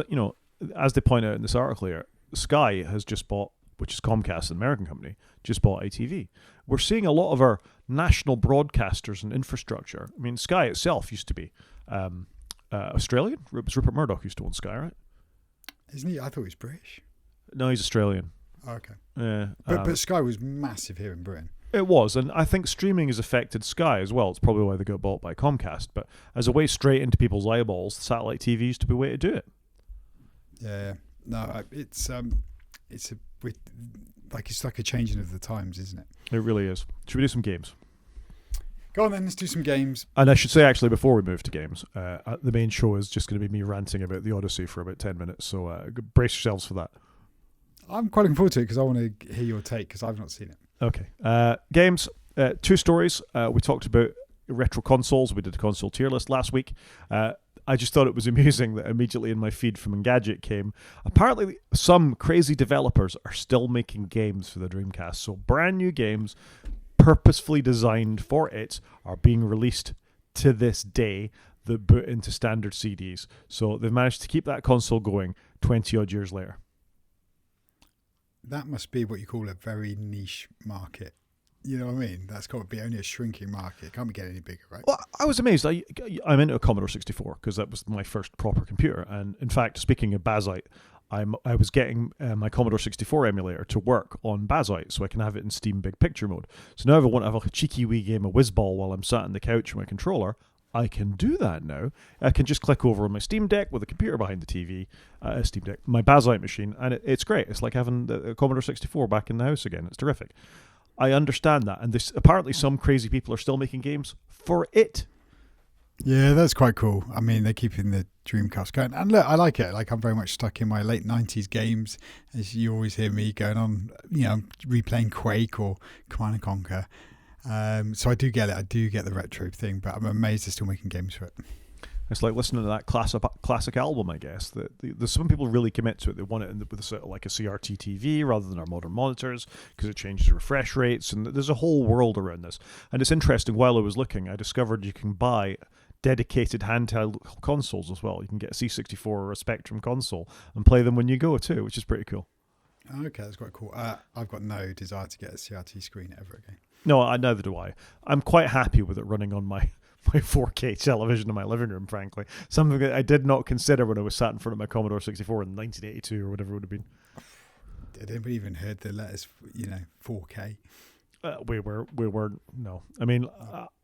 as they point out in this article here, Sky has just bought, which is Comcast, an American company, just bought ITV. We're seeing a lot of our national broadcasters and infrastructure. I mean, Sky itself used to be Australian. Rupert Murdoch used to own Sky, right? Isn't he? I thought he was British. No, he's Australian. Oh, okay. Yeah, but Sky was massive here in Britain. It was, and I think streaming has affected Sky as well. It's probably why they got bought by Comcast. But as a way straight into people's eyeballs, satellite TV used to be a way to do it. Yeah, no, it's like a changing of the times, isn't it? It really is. Should we do some games? Go on then, let's do some games. And I should say, actually, before we move to games, the main show is just going to be me ranting about the Odyssey for about 10 minutes. So brace yourselves for that. I'm quite looking forward to it because I want to hear your take because I've not seen it. Okay. Games, 2 stories. We talked about retro consoles. We did a console tier list last week. I just thought it was amusing that immediately in my feed from Engadget came, apparently some crazy developers are still making games for the Dreamcast. So brand new games purposefully designed for it are being released to this day that boot into standard CDs. So they've managed to keep that console going 20 odd years later. That must be what you call a very niche market. You know what I mean? That's got to be only a shrinking market. It can't be getting any bigger, right? Well, I was amazed. I'm into a Commodore 64 because that was my first proper computer. And in fact, speaking of Bazite, I was getting my Commodore 64 emulator to work on Bazite so I can have it in Steam Big Picture mode. So now if I want to have a cheeky wee game of Whizball while I'm sat on the couch with my controller, I can do that now. I can just click over on my Steam Deck with a computer behind the TV, Steam Deck, my Bazite machine, and it's great. It's like having the Commodore 64 back in the house again. It's terrific. I understand that, and apparently some crazy people are still making games for it. Yeah, that's quite cool. I mean, they're keeping the Dreamcast going. And look, I like it. Like, I'm very much stuck in my late 90s games, as you always hear me going on, replaying Quake or Command & Conquer. So I do get it. I do get the retro thing, but I'm amazed they're still making games for it. It's like listening to that classic album, I guess. There's some people really commit to it. They want it with a sort of like a CRT TV rather than our modern monitors because it changes refresh rates, and there's a whole world around this. And it's interesting. While I was looking, I discovered you can buy dedicated handheld consoles as well. You can get a C64 or a Spectrum console and play them when you go too, which is pretty cool. Okay, that's quite cool. I've got no desire to get a CRT screen ever again. No, neither do I. I'm quite happy with it running on my 4K television in my living room, frankly. Something that I did not consider when I was sat in front of my Commodore 64 in 1982 or whatever it would have been. Did anybody even heard the letters, 4K? We weren't, no. I mean,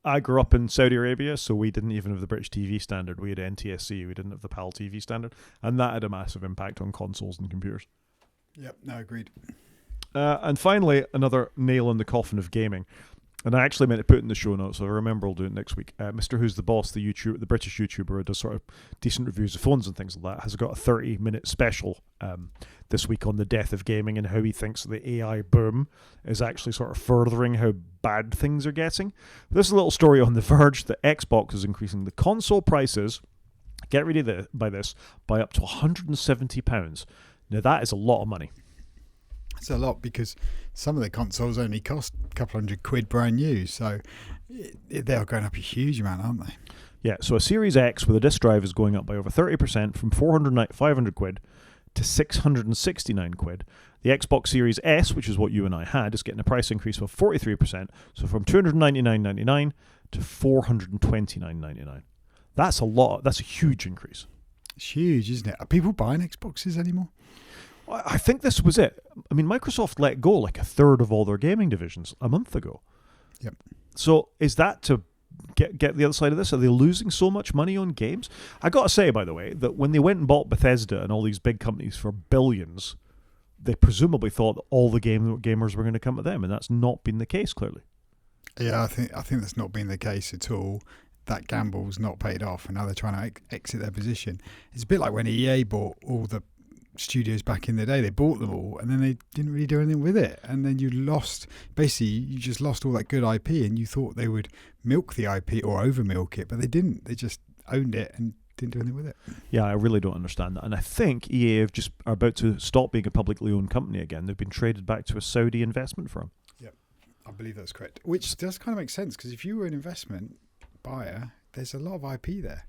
I grew up in Saudi Arabia, so we didn't even have the British TV standard. We had NTSC, we didn't have the PAL TV standard, and that had a massive impact on consoles and computers. Yep, no, agreed. And finally, another nail in the coffin of gaming. And I actually meant to put it in the show notes, so I remember I'll do it next week. Mr. Who's the Boss, the British YouTuber who does sort of decent reviews of phones and things like that, has got a 30-minute special this week on the death of gaming and how he thinks the AI boom is actually sort of furthering how bad things are getting. This is a little story on The Verge that Xbox is increasing the console prices, get ready by up to £170. Now that is a lot of money. It's a lot because some of the consoles only cost a couple £100 brand new, so they're going up a huge amount, aren't they? Yeah, so a Series X with a disc drive is going up by over 30% from £500 to £669. The Xbox Series S, which is what you and I had, is getting a price increase of 43%, so from $299.99 to $429.99. That's a lot. That's a huge increase. It's huge, isn't it? Are people buying Xboxes anymore? I think this was it. I mean, Microsoft let go like a third of all their gaming divisions a month ago. Yep. So is that to get the other side of this? Are they losing so much money on games? I got to say, by the way, that when they went and bought Bethesda and all these big companies for billions, they presumably thought that all the gamers were going to come to them, and that's not been the case, clearly. Yeah, I think that's not been the case at all. That gamble's not paid off, and now they're trying to exit their position. It's a bit like when EA bought all the studios back in the day. They bought them all and then they didn't really do anything with it, and then you just lost all that good IP, and you thought they would milk the IP or over milk it, but they didn't. They just owned it and didn't do anything with it. Yeah, I really don't understand that, and I think EA are about to stop being a publicly owned company again. They've been traded back to a Saudi investment firm. Yep, I believe that's correct, which does kind of make sense because if you were an investment buyer, there's a lot of IP there.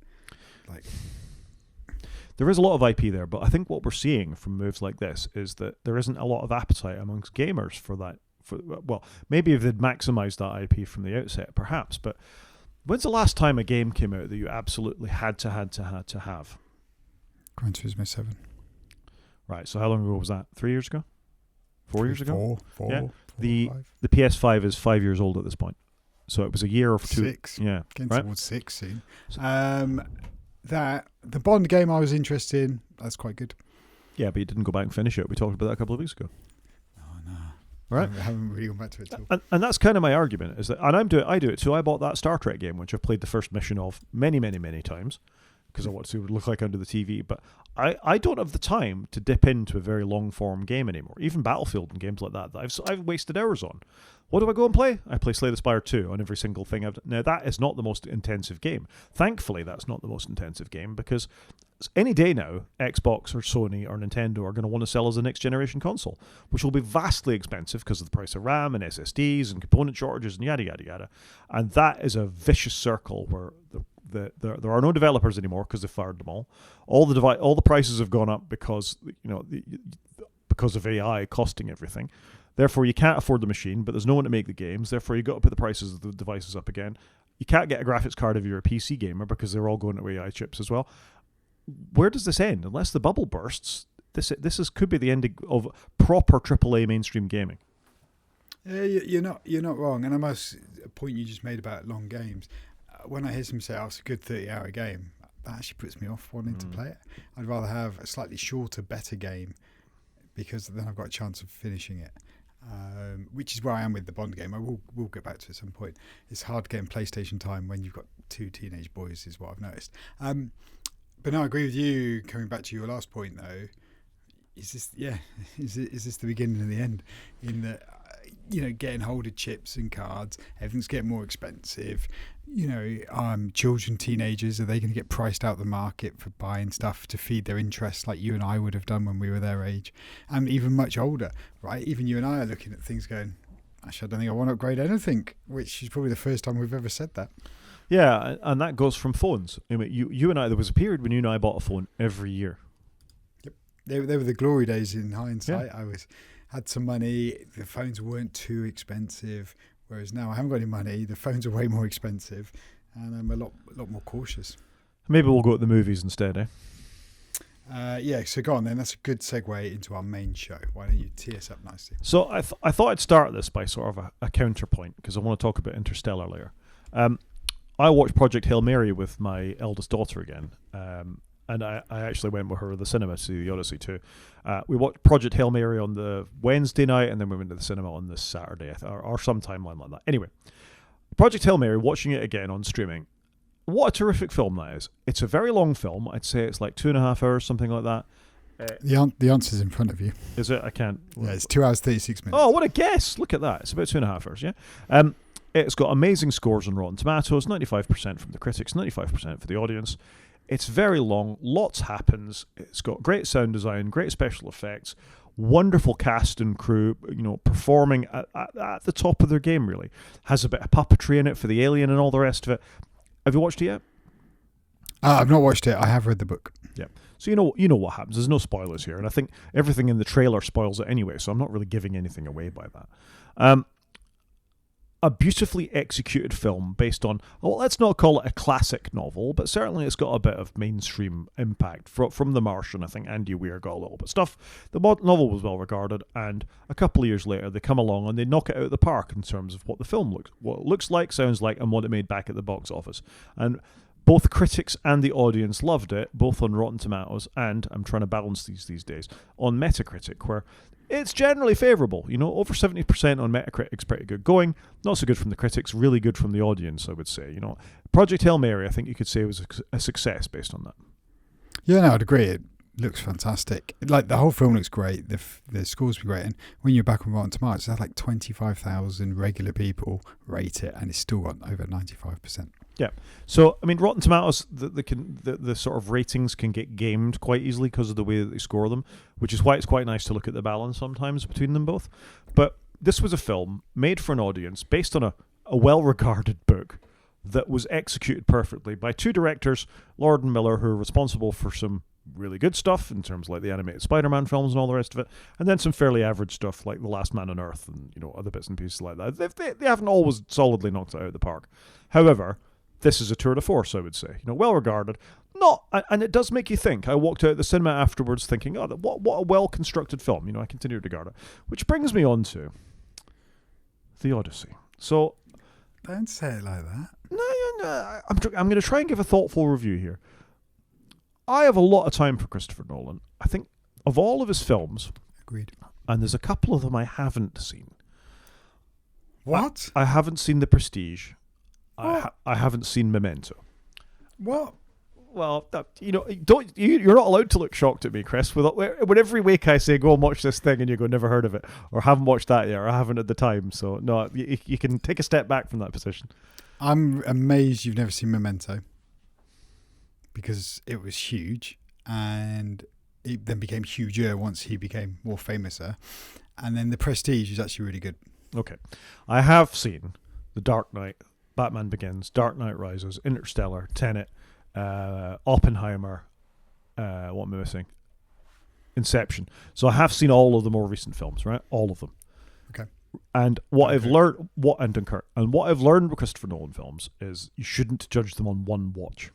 There is a lot of IP there, but I think what we're seeing from moves like this is that there isn't a lot of appetite amongst gamers for that. Well, maybe if they'd maximised that IP from the outset, perhaps. But when's the last time a game came out that you absolutely had to have? Gran Turismo 7. Right. So how long ago was that? 3 years ago? 4 years ago? Four. Yeah. Four, the 5. The PS5 is 5 years old at this point, so it was a year or two. 6. Yeah. Getting right? towards 6 soon. The Bond game I was interested in, that's quite good. Yeah, but you didn't go back and finish it. We talked about that a couple of weeks ago. Oh, no. Right? I haven't really gone back to it at all. And that's kind of my argument, is that, and I do it too. I bought that Star Trek game, which I've played the first mission of many, many, many times, because I want to see what it would look like under the TV. But I don't have the time to dip into a very long-form game anymore. Even Battlefield and games like that I've wasted hours on. What do I go and play? I play Slay the Spire 2 on every single thing I've done. Now, that is not the most intensive game. Thankfully, that's not the most intensive game, because any day now, Xbox or Sony or Nintendo are going to want to sell us a next-generation console, which will be vastly expensive because of the price of RAM and SSDs and component shortages and yada, yada, yada. And that is a vicious circle where there are no developers anymore because they've fired them all. All the prices have gone up because of AI costing everything. Therefore, you can't afford the machine, but there's no one to make the games. Therefore, you've got to put the prices of the devices up again. You can't get a graphics card if you're a PC gamer because they're all going to AI chips as well. Where does this end? Unless the bubble bursts, this could be the end of proper AAA mainstream gaming. Yeah, you're not wrong. And a point you just made about long games. When I hear someone say, it's a good 30-hour game, that actually puts me off wanting to play it. I'd rather have a slightly shorter, better game because then I've got a chance of finishing it. Which is where I am with the Bond game. I will get back to it at some point. It's hard getting PlayStation time when you've got 2 teenage boys, is what I've noticed. But no, I agree with you. Coming back to your last point, though, is this the beginning and the end? In that getting hold of chips and cards. Everything's getting more expensive. Children, teenagers, are they going to get priced out the market for buying stuff to feed their interests like you and I would have done when we were their age? And even much older, right? Even you and I are looking at things going, actually, I don't think I want to upgrade anything, which is probably the first time we've ever said that. Yeah, and that goes from phones. I mean, you and I, there was a period when you and I bought a phone every year. Yep. They were the glory days in hindsight. Yeah. I had some money, the phones weren't too expensive, whereas now I haven't got any money, the phones are way more expensive, and I'm a lot more cautious. Maybe we'll go to the movies instead, eh? So go on then. That's a good segue into our main show. Why don't you tee us up nicely? So I thought I'd start this by sort of a counterpoint, because I want to talk about Interstellar later. I watched Project Hail Mary with my eldest daughter again, and I actually went with her to the cinema to see the Odyssey too. We watched Project Hail Mary on the Wednesday night, and then we went to the cinema on the Saturday, or some timeline like that. Anyway, Project Hail Mary, watching it again on streaming. What a terrific film that is. It's a very long film. I'd say it's like 2.5 hours, something like that. The answer's in front of you. Is it? I can't. Yeah, it's 2 hours, 36 minutes. Oh, what a guess. Look at that. It's about 2.5 hours, yeah? It's got amazing scores on Rotten Tomatoes, 95% from the critics, 95% for the audience. It's very long, lots happens. It's got great sound design, great special effects, wonderful cast and crew, performing at the top of their game, really. Has a bit of puppetry in it for the alien and all the rest of it. Have you watched it yet? I've not watched it. I have read the book. Yeah. So you know what happens. There's no spoilers here, and I think everything in the trailer spoils it anyway, so I'm not really giving anything away by that. A beautifully executed film based on, well, let's not call it a classic novel, but certainly it's got a bit of mainstream impact from The Martian. I think Andy Weir got a little bit of stuff. The novel was well regarded, and a couple of years later they come along and they knock it out of the park in terms of what the film looks like, sounds like, and what it made back at the box office. And both critics and the audience loved it, both on Rotten Tomatoes and, I'm trying to balance these days, on Metacritic, where it's generally favourable. Over 70% on Metacritic's pretty good going. Not so good from the critics, really good from the audience, I would say. Project Hail Mary, I think you could say, was a success based on that. Yeah, no, I'd agree. It looks fantastic. Like, the whole film looks great. The scores were great. And when you're back on Rotten Tomatoes, that's like 25,000 regular people rate it, and it's still got over 95%. Yeah. So, I mean, Rotten Tomatoes, the sort of ratings can get gamed quite easily because of the way that they score them, which is why it's quite nice to look at the balance sometimes between them both. But this was a film made for an audience based on a well-regarded book that was executed perfectly by two directors, Lord and Miller, who are responsible for some really good stuff in terms of like the animated Spider-Man films and all the rest of it, and then some fairly average stuff like The Last Man on Earth and other bits and pieces like that. They haven't always solidly knocked it out of the park. However, this is a tour de force, I would say. Well regarded. And it does make you think. I walked out of the cinema afterwards thinking, what a well-constructed film. I continue to regard it. Which brings me on to the Odyssey. So, don't say it like that. No. I'm going to try and give a thoughtful review here. I have a lot of time for Christopher Nolan. I think of all of his films, agreed, and there's a couple of them I haven't seen. What? I haven't seen The Prestige. I haven't seen Memento. What? Well, you're not allowed to look shocked at me, Chris. When every week I say go and watch this thing, and you go never heard of it, or haven't watched that yet, or I haven't at the time. So no, you can take a step back from that position. I'm amazed you've never seen Memento, because it was huge, and it then became huger once he became more famouser, and then The Prestige is actually really good. Okay, I have seen The Dark Knight, Batman Begins, Dark Knight Rises, Interstellar, Tenet, Oppenheimer, what am I missing? Inception. So I have seen all of the more recent films, right? All of them. Okay. And I've learned, and Dunkirk, and what I've learned with Christopher Nolan films is you shouldn't judge them on one watch.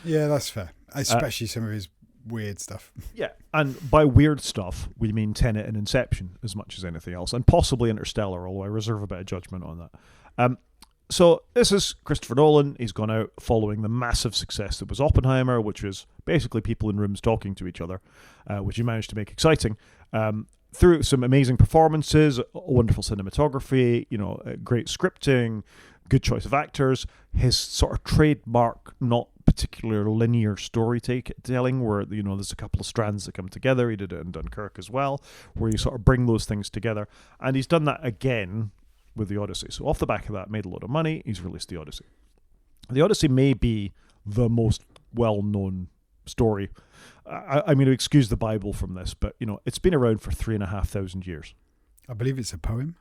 Yeah, that's fair. Especially some of his weird stuff. Yeah, and by weird stuff, we mean Tenet and Inception as much as anything else, and possibly Interstellar, although I reserve a bit of judgment on that. So this is Christopher Nolan. He's gone out following the massive success that was Oppenheimer, which was basically people in rooms talking to each other, which he managed to make exciting. Through some amazing performances, wonderful cinematography, great scripting, good choice of actors, his sort of trademark, not particular linear storytelling where, there's a couple of strands that come together. He did it in Dunkirk as well, where you sort of bring those things together. And he's done that again with the Odyssey. So off the back of that, made a lot of money. He's released the Odyssey. The Odyssey may be the most well-known story. I mean, excuse the Bible from this, but, it's been around for 3,500 years. I believe it's a poem.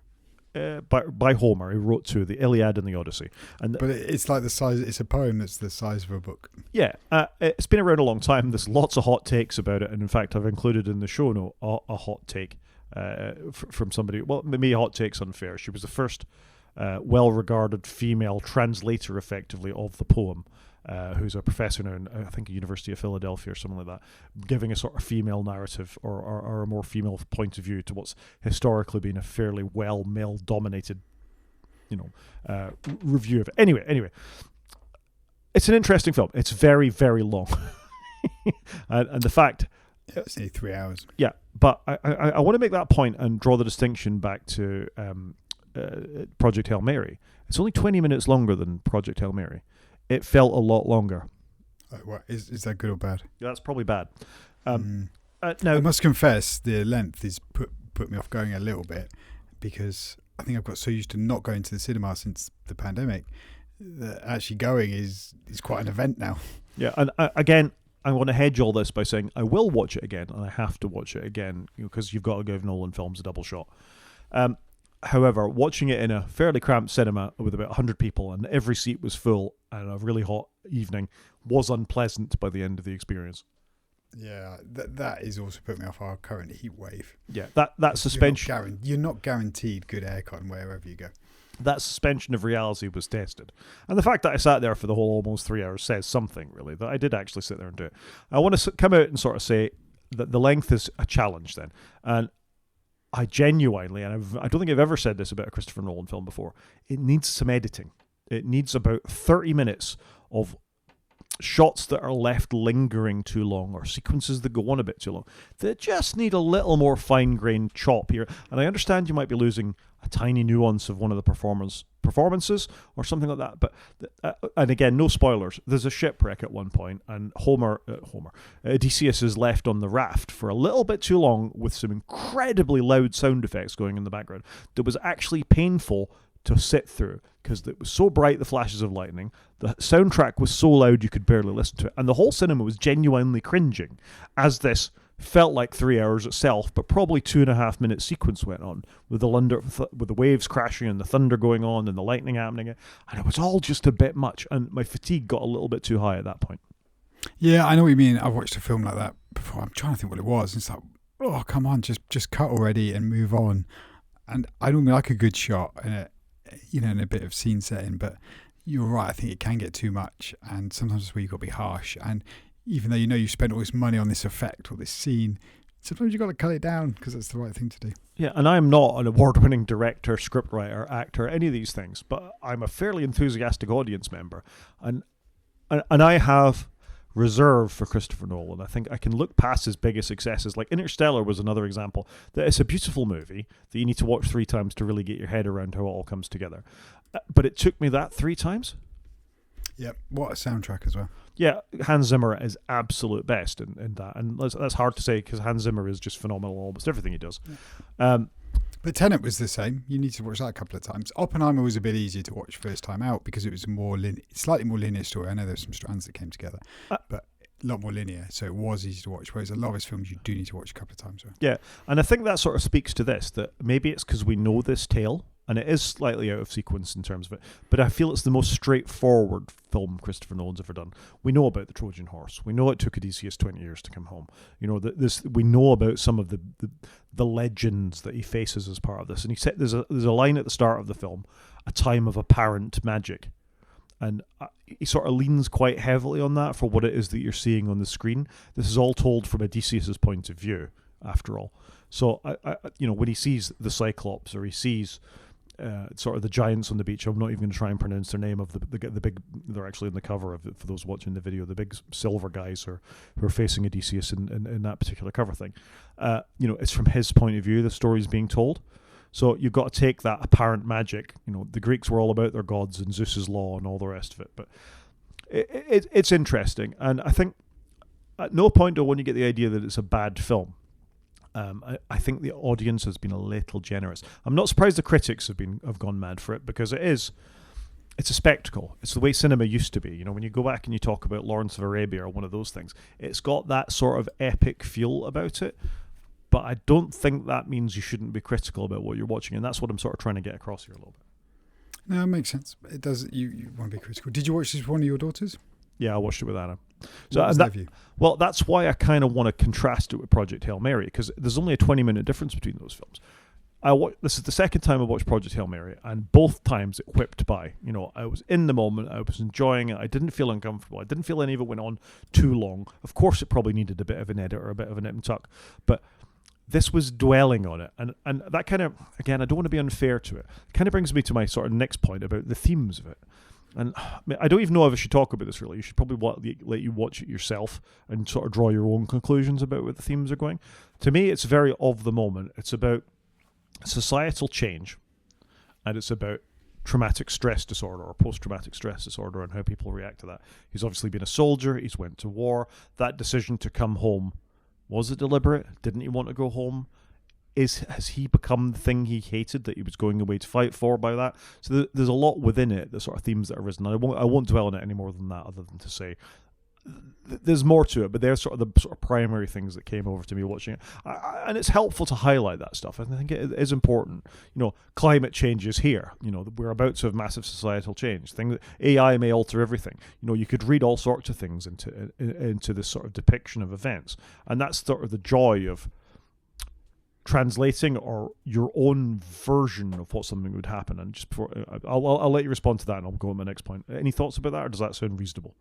By Homer, who wrote two, the Iliad and the Odyssey. But it's like the size. It's a poem that's the size of a book. Yeah, it's been around a long time. There's lots of hot takes about it, and in fact, I've included in the show note a hot take from somebody. Well, maybe hot take's unfair. She was the first well-regarded female translator, effectively, of the poem. Who's a professor now in, I think, University of Philadelphia or something like that, giving a sort of female narrative or a more female point of view to what's historically been a fairly well male-dominated, review of it. Anyway, it's an interesting film. It's very, very long, and the fact. It's only 3 hours. Yeah, but I want to make that point and draw the distinction back to Project Hail Mary. It's only 20 minutes longer than Project Hail Mary. It felt a lot longer. What, is that good or bad? Yeah, that's probably bad. Now, I must confess, the length is put me off going a little bit, because I think I've got so used to not going to the cinema since the pandemic that actually going is quite an event now. Yeah, and again, I want to hedge all this by saying I will watch it again, and I have to watch it again because you've got to give Nolan films a double shot. However, watching it in a fairly cramped cinema with about 100 people and every seat was full and a really hot evening was unpleasant by the end of the experience. Yeah, that is also put me off our current heat wave. Yeah, that suspension... You're not guaranteed good aircon wherever you go. That suspension of reality was tested. And the fact that I sat there for the whole almost 3 hours says something, really, that I did actually sit there and do it. I want to come out and sort of say that the length is a challenge then. And I genuinely, and I don't think I've ever said this about a Christopher Nolan film before, it needs some editing. It needs about 30 minutes of shots that are left lingering too long or sequences that go on a bit too long that just need a little more fine-grained chop here. And I understand you might be losing a tiny nuance of one of the performances or something like that, but and again, no spoilers, there's a shipwreck at one point and Odysseus is left on the raft for a little bit too long with some incredibly loud sound effects going in the background that was actually painful to sit through because it was so bright, the flashes of lightning, the soundtrack was so loud you could barely listen to it, and the whole cinema was genuinely cringing as this felt like 3 hours itself, but probably 2.5 minute sequence went on with the waves crashing and the thunder going on and the lightning happening, and it was all just a bit much, and my fatigue got a little bit too high at that point. Yeah, I know what you mean. I've watched a film like that before. I'm trying to think what it was. It's like, oh, come on, just cut already and move on. And I don't like a good shot in a bit of scene setting, but you're right. I think it can get too much, and sometimes it's where you've got to be harsh. And even though you spent all this money on this effect or this scene, sometimes you've got to cut it down because that's the right thing to do. Yeah, and I'm not an award-winning director, scriptwriter, actor, any of these things, but I'm a fairly enthusiastic audience member, and I have reserve for Christopher Nolan. I think I can look past his biggest successes. Like Interstellar was another example. That it's a beautiful movie that you need to watch 3 times to really get your head around how it all comes together. But it took me that 3 times. Yep, what a soundtrack as well. Yeah, Hans Zimmer is absolute best in that, and that's hard to say because Hans Zimmer is just phenomenal in almost everything he does. Yeah. But Tenet was the same. You need to watch that a couple of times. Oppenheimer was a bit easier to watch first time out because it was a slightly more linear story. I know there's some strands that came together, but a lot more linear, so it was easy to watch. Whereas a lot of his films you do need to watch a couple of times. Right? Yeah, and I think that sort of speaks to this, that maybe it's because we know this tale, and it is slightly out of sequence in terms of it, but I feel it's the most straightforward film Christopher Nolan's ever done. We know about the Trojan horse. We know it took Odysseus 20 years to come home. We know about some of the legends that he faces as part of this. And he said there's a line at the start of the film, a time of apparent magic. And he sort of leans quite heavily on that for what it is that you're seeing on the screen. This is all told from Odysseus' point of view, after all. So, when he sees the Cyclops or he sees sort of the giants on the beach, I'm not even going to try and pronounce their name of the big. They're actually in the cover of it for those watching the video. The big silver guys who are facing Odysseus in that particular cover thing. It's from his point of view the story's being told. So you've got to take that apparent magic. The Greeks were all about their gods and Zeus's law and all the rest of it. But it's interesting, and I think at no point do I want to get the idea that it's a bad film. I think the audience has been a little generous. I'm not surprised the critics have gone mad for it, because it's a spectacle. It's the way cinema used to be. You know, when you go back and you talk about Lawrence of Arabia or one of those things, it's got that sort of epic feel about it. But I don't think that means you shouldn't be critical about what you're watching, and that's what I'm sort of trying to get across here a little bit. No, it makes sense. It does. You want to be critical. Did you watch this with one of your daughters? Yeah, I watched it with Anna. So what was their view? Well, that's why I kind of want to contrast it with Project Hail Mary, because there's only a 20-minute difference between those films. This is the second time I watched Project Hail Mary, and both times it whipped by. You know, I was in the moment, I was enjoying it, I didn't feel uncomfortable, I didn't feel any of it went on too long. Of course, it probably needed a bit of an edit or a bit of a nip and tuck, but this was dwelling on it, and that kind of, again, I don't want to be unfair to it. It kind of brings me to my sort of next point about the themes of it. And I don't even know if I should talk about this really. You should probably let you watch it yourself and sort of draw your own conclusions about where the themes are going. To me, it's very of the moment. It's about societal change, and it's about traumatic stress disorder or post-traumatic stress disorder and how people react to that. He's obviously been a soldier. He's went to war. That decision to come home, was it deliberate? Didn't he want to go home? Has he become the thing he hated that he was going away to fight for by that? So there's a lot within it, the sort of themes that are risen. I won't dwell on it any more than that, other than to say there's more to it, but they're sort of the sort of primary things that came over to me watching it. And it's helpful to highlight that stuff. I think it is important. You know, climate change is here. You know, we're about to have massive societal change. AI may alter everything. You know, you could read all sorts of things into this sort of depiction of events. And that's sort of the joy of translating or your own version of what something would happen. And just before I'll let you respond to that, and I'll go on my next point. Any thoughts about that, or does that sound reasonable?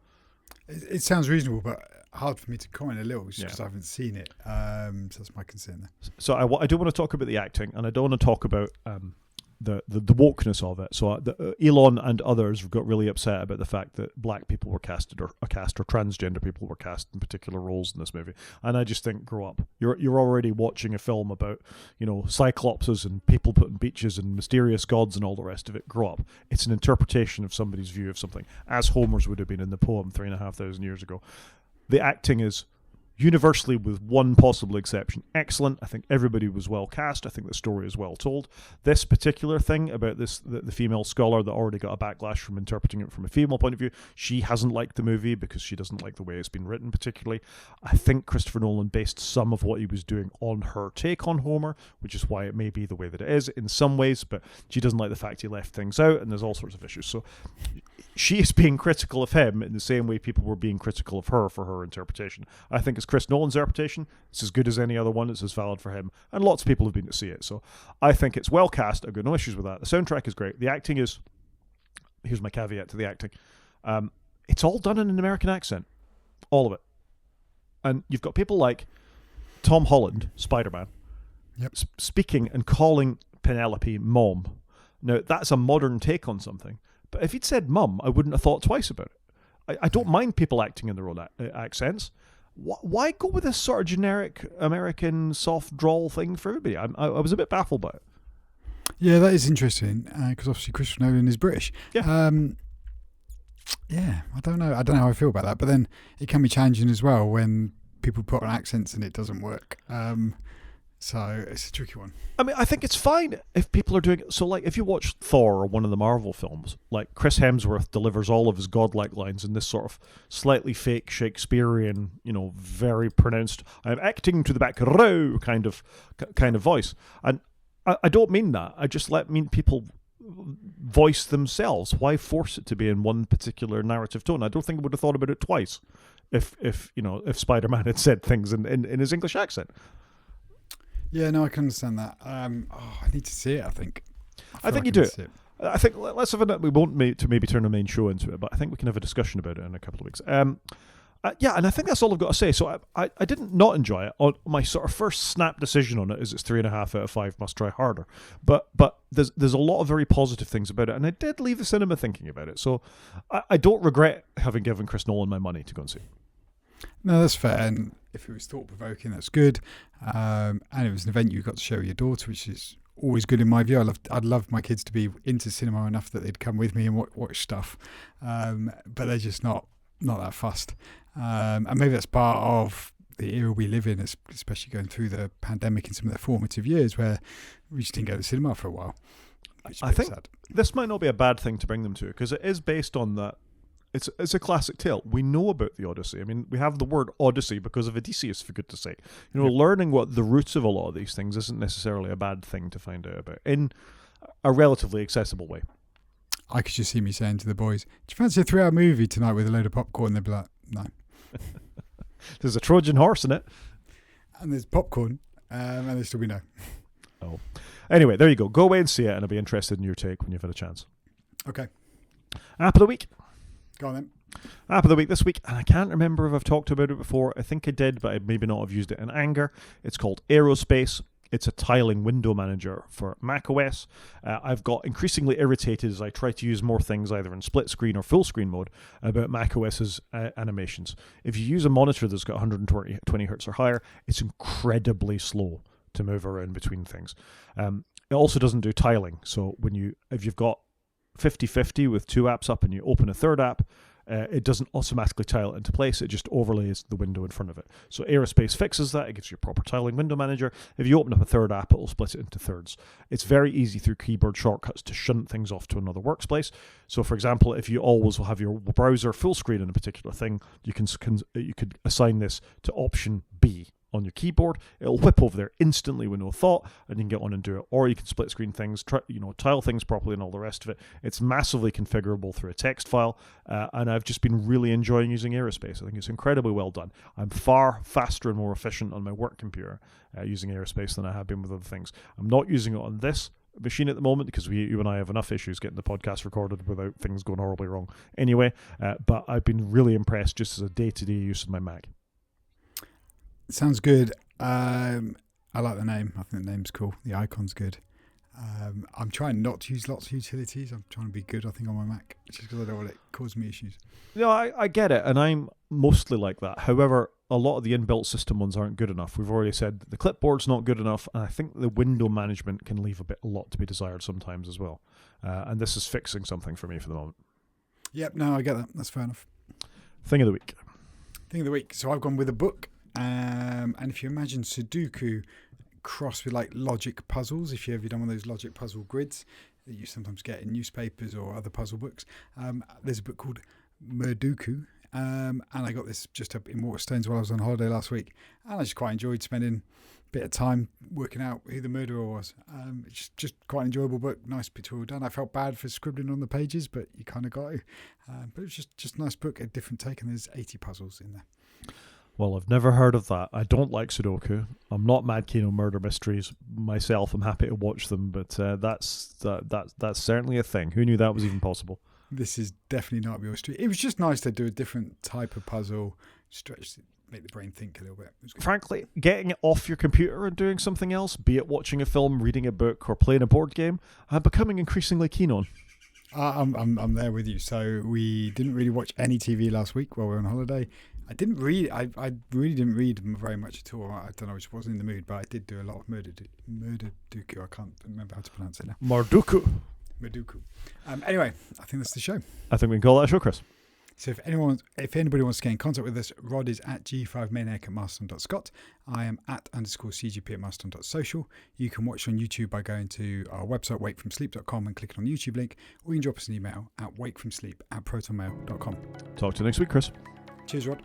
It sounds reasonable, but hard for me to comment a little because I haven't seen it. So that's my concern there. So I do want to talk about the acting, and I don't want to talk about the wokeness of it. So Elon and others got really upset about the fact that black people were cast or transgender people were cast in particular roles in this movie. And I just think, grow up. You're already watching a film about, you know, cyclopses and people put in beaches and mysterious gods and all the rest of it. Grow up. It's an interpretation of somebody's view of something, as Homer's would have been in the poem 3,500 years ago. The acting is universally, with one possible exception, excellent. I think everybody was well cast. I think the story is well told. This particular thing about the female scholar that already got a backlash from interpreting it from a female point of view, she hasn't liked the movie because she doesn't like the way it's been written particularly. I think Christopher Nolan based some of what he was doing on her take on Homer, which is why it may be the way that it is in some ways, but she doesn't like the fact he left things out, and there's all sorts of issues. So she is being critical of him in the same way people were being critical of her for her interpretation. I think it's Chris Nolan's interpretation. It's as good as any other one. It's as valid for him. And lots of people have been to see it. So I think it's well cast. I've got no issues with that. The soundtrack is great. The acting is... Here's my caveat to the acting. It's all done in an American accent. All of it. And you've got people like Tom Holland, Spider-Man, speaking and calling Penelope Mom. Now, that's a modern take on something. But if he'd said mum, I wouldn't have thought twice about it. I don't mind people acting in their own accents. Why go with this sort of generic American soft drawl thing for everybody? I was a bit baffled by it. Yeah, that is interesting because obviously Christopher Nolan is British. Yeah. Yeah, I don't know how I feel about that. But then it can be challenging as well when people put on accents and it doesn't work. So it's a tricky one. I mean, I think it's fine if people are doing it. So, like, if you watch Thor or one of the Marvel films, like Chris Hemsworth delivers all of his godlike lines in this sort of slightly fake Shakespearean, you know, very pronounced, I'm acting to the back row kind of voice. And I don't mean that. I just mean people voice themselves. Why force it to be in one particular narrative tone? I don't think I would have thought about it twice if Spider-Man had said things in his English accent. Yeah, no, I can understand that. I need to see it, I think. I think you do. I think let's have we won't maybe turn the main show into it, but I think we can have a discussion about it in a couple of weeks. And I think that's all I've got to say. So I didn't not enjoy it. My sort of first snap decision on it is it's 3.5 out of 5. Must try harder. But there's a lot of very positive things about it, and I did leave the cinema thinking about it. So I don't regret having given Chris Nolan my money to go and see. No, that's fair. And if it was thought-provoking, that's good. And it was an event you got to share with your daughter, which is always good in my view. I'd love my kids to be into cinema enough that they'd come with me and watch stuff. But they're just not not that fussed. And maybe that's part of the era we live in, especially going through the pandemic and some of the formative years where we just didn't go to the cinema for a while. I think this might not be a bad thing to bring them to, because it is based on that. It's a classic tale. We know about the Odyssey. I mean, we have the word Odyssey because of Odysseus, for good to say. Learning what the roots of a lot of these things isn't necessarily a bad thing to find out about in a relatively accessible way. I could just see me saying to the boys, "Do you fancy a 3-hour movie tonight with a load of popcorn?" They'd be like, "No." There's a Trojan horse in it. And there's popcorn, and there's still be no. Oh. Anyway, there you go. Go away and see it, and I'll be interested in your take when you've had a chance. Okay. App of the week. Go on then. App of the week this week, and I can't remember if I've talked about it before. I think I did, but I maybe not have used it in anger. It's called Aerospace. It's a tiling window manager for macOS. I've got increasingly irritated as I try to use more things either in split screen or full screen mode about macOS's animations. If you use a monitor that's got 120 hertz or higher, it's incredibly slow to move around between things. It also doesn't do tiling, so if you've got 50-50 with 2 apps up and you open a third app, it doesn't automatically tile it into place. It just overlays the window in front of it. So Aerospace fixes that. It gives you a proper tiling window manager. If you open up a third app, it will split it into thirds. It's very easy through keyboard shortcuts to shunt things off to another workspace. So for example, if you always will have your browser full screen on a particular thing, you could assign this to option B on your keyboard. It'll whip over there instantly with no thought, and you can get on and do it. Or you can split screen things, tile things properly and all the rest of it. It's massively configurable through a text file, and I've just been really enjoying using Aerospace. I think it's incredibly well done. I'm far faster and more efficient on my work computer using Aerospace than I have been with other things. I'm not using it on this machine at the moment because you and I have enough issues getting the podcast recorded without things going horribly wrong anyway, but I've been really impressed just as a day-to-day use of my Mac. Sounds good. I like the name. I think the name's cool. The icon's good. I'm trying not to use lots of utilities. I'm trying to be good, I think, on my Mac, just because I don't want it to cause me issues. I get it, and I'm mostly like that. However, a lot of the inbuilt system ones aren't good enough. We've already said the clipboard's not good enough, and I think the window management can leave a lot to be desired sometimes as well. And this is fixing something for me for the moment. Yep, no, I get that. That's fair enough. Thing of the week. Thing of the week. So I've gone with a book. And if you imagine Sudoku crossed with like logic puzzles, if you've ever done one of those logic puzzle grids that you sometimes get in newspapers or other puzzle books, there's a book called Murduku, and I got this just up in Waterstones while I was on holiday last week, and I just quite enjoyed spending a bit of time working out who the murderer was. It's just quite an enjoyable book, nice pictorial done. I felt bad for scribbling on the pages, but you kind of got to. But it was just a nice book, a different take, and there's 80 puzzles in there. Well, I've never heard of that. I don't like Sudoku. I'm not mad keen on murder mysteries myself. I'm happy to watch them, but that's certainly a thing. Who knew that was even possible? This is definitely not up your street. It was just nice to do a different type of puzzle, make the brain think a little bit. Frankly, getting it off your computer and doing something else, be it watching a film, reading a book, or playing a board game, I'm becoming increasingly keen on. I'm there with you. So we didn't really watch any TV last week while we were on holiday. I didn't read. I really didn't read very much at all. I don't know. I just wasn't in the mood. But I did do a lot of Murduku. I can't remember how to pronounce it now. Murduku. Anyway, I think that's the show. I think we can call that a show, Chris. So if anybody wants to get in contact with us, Rod is at g5maniac@mastodon.scot. I am at _cgp at mastodon.social. You can watch on YouTube by going to our website, wakefromsleep.com, and clicking on the YouTube link, or you can drop us an email at wakefromsleep@protonmail.com. Talk to you next week, Chris. Cheers, Rod.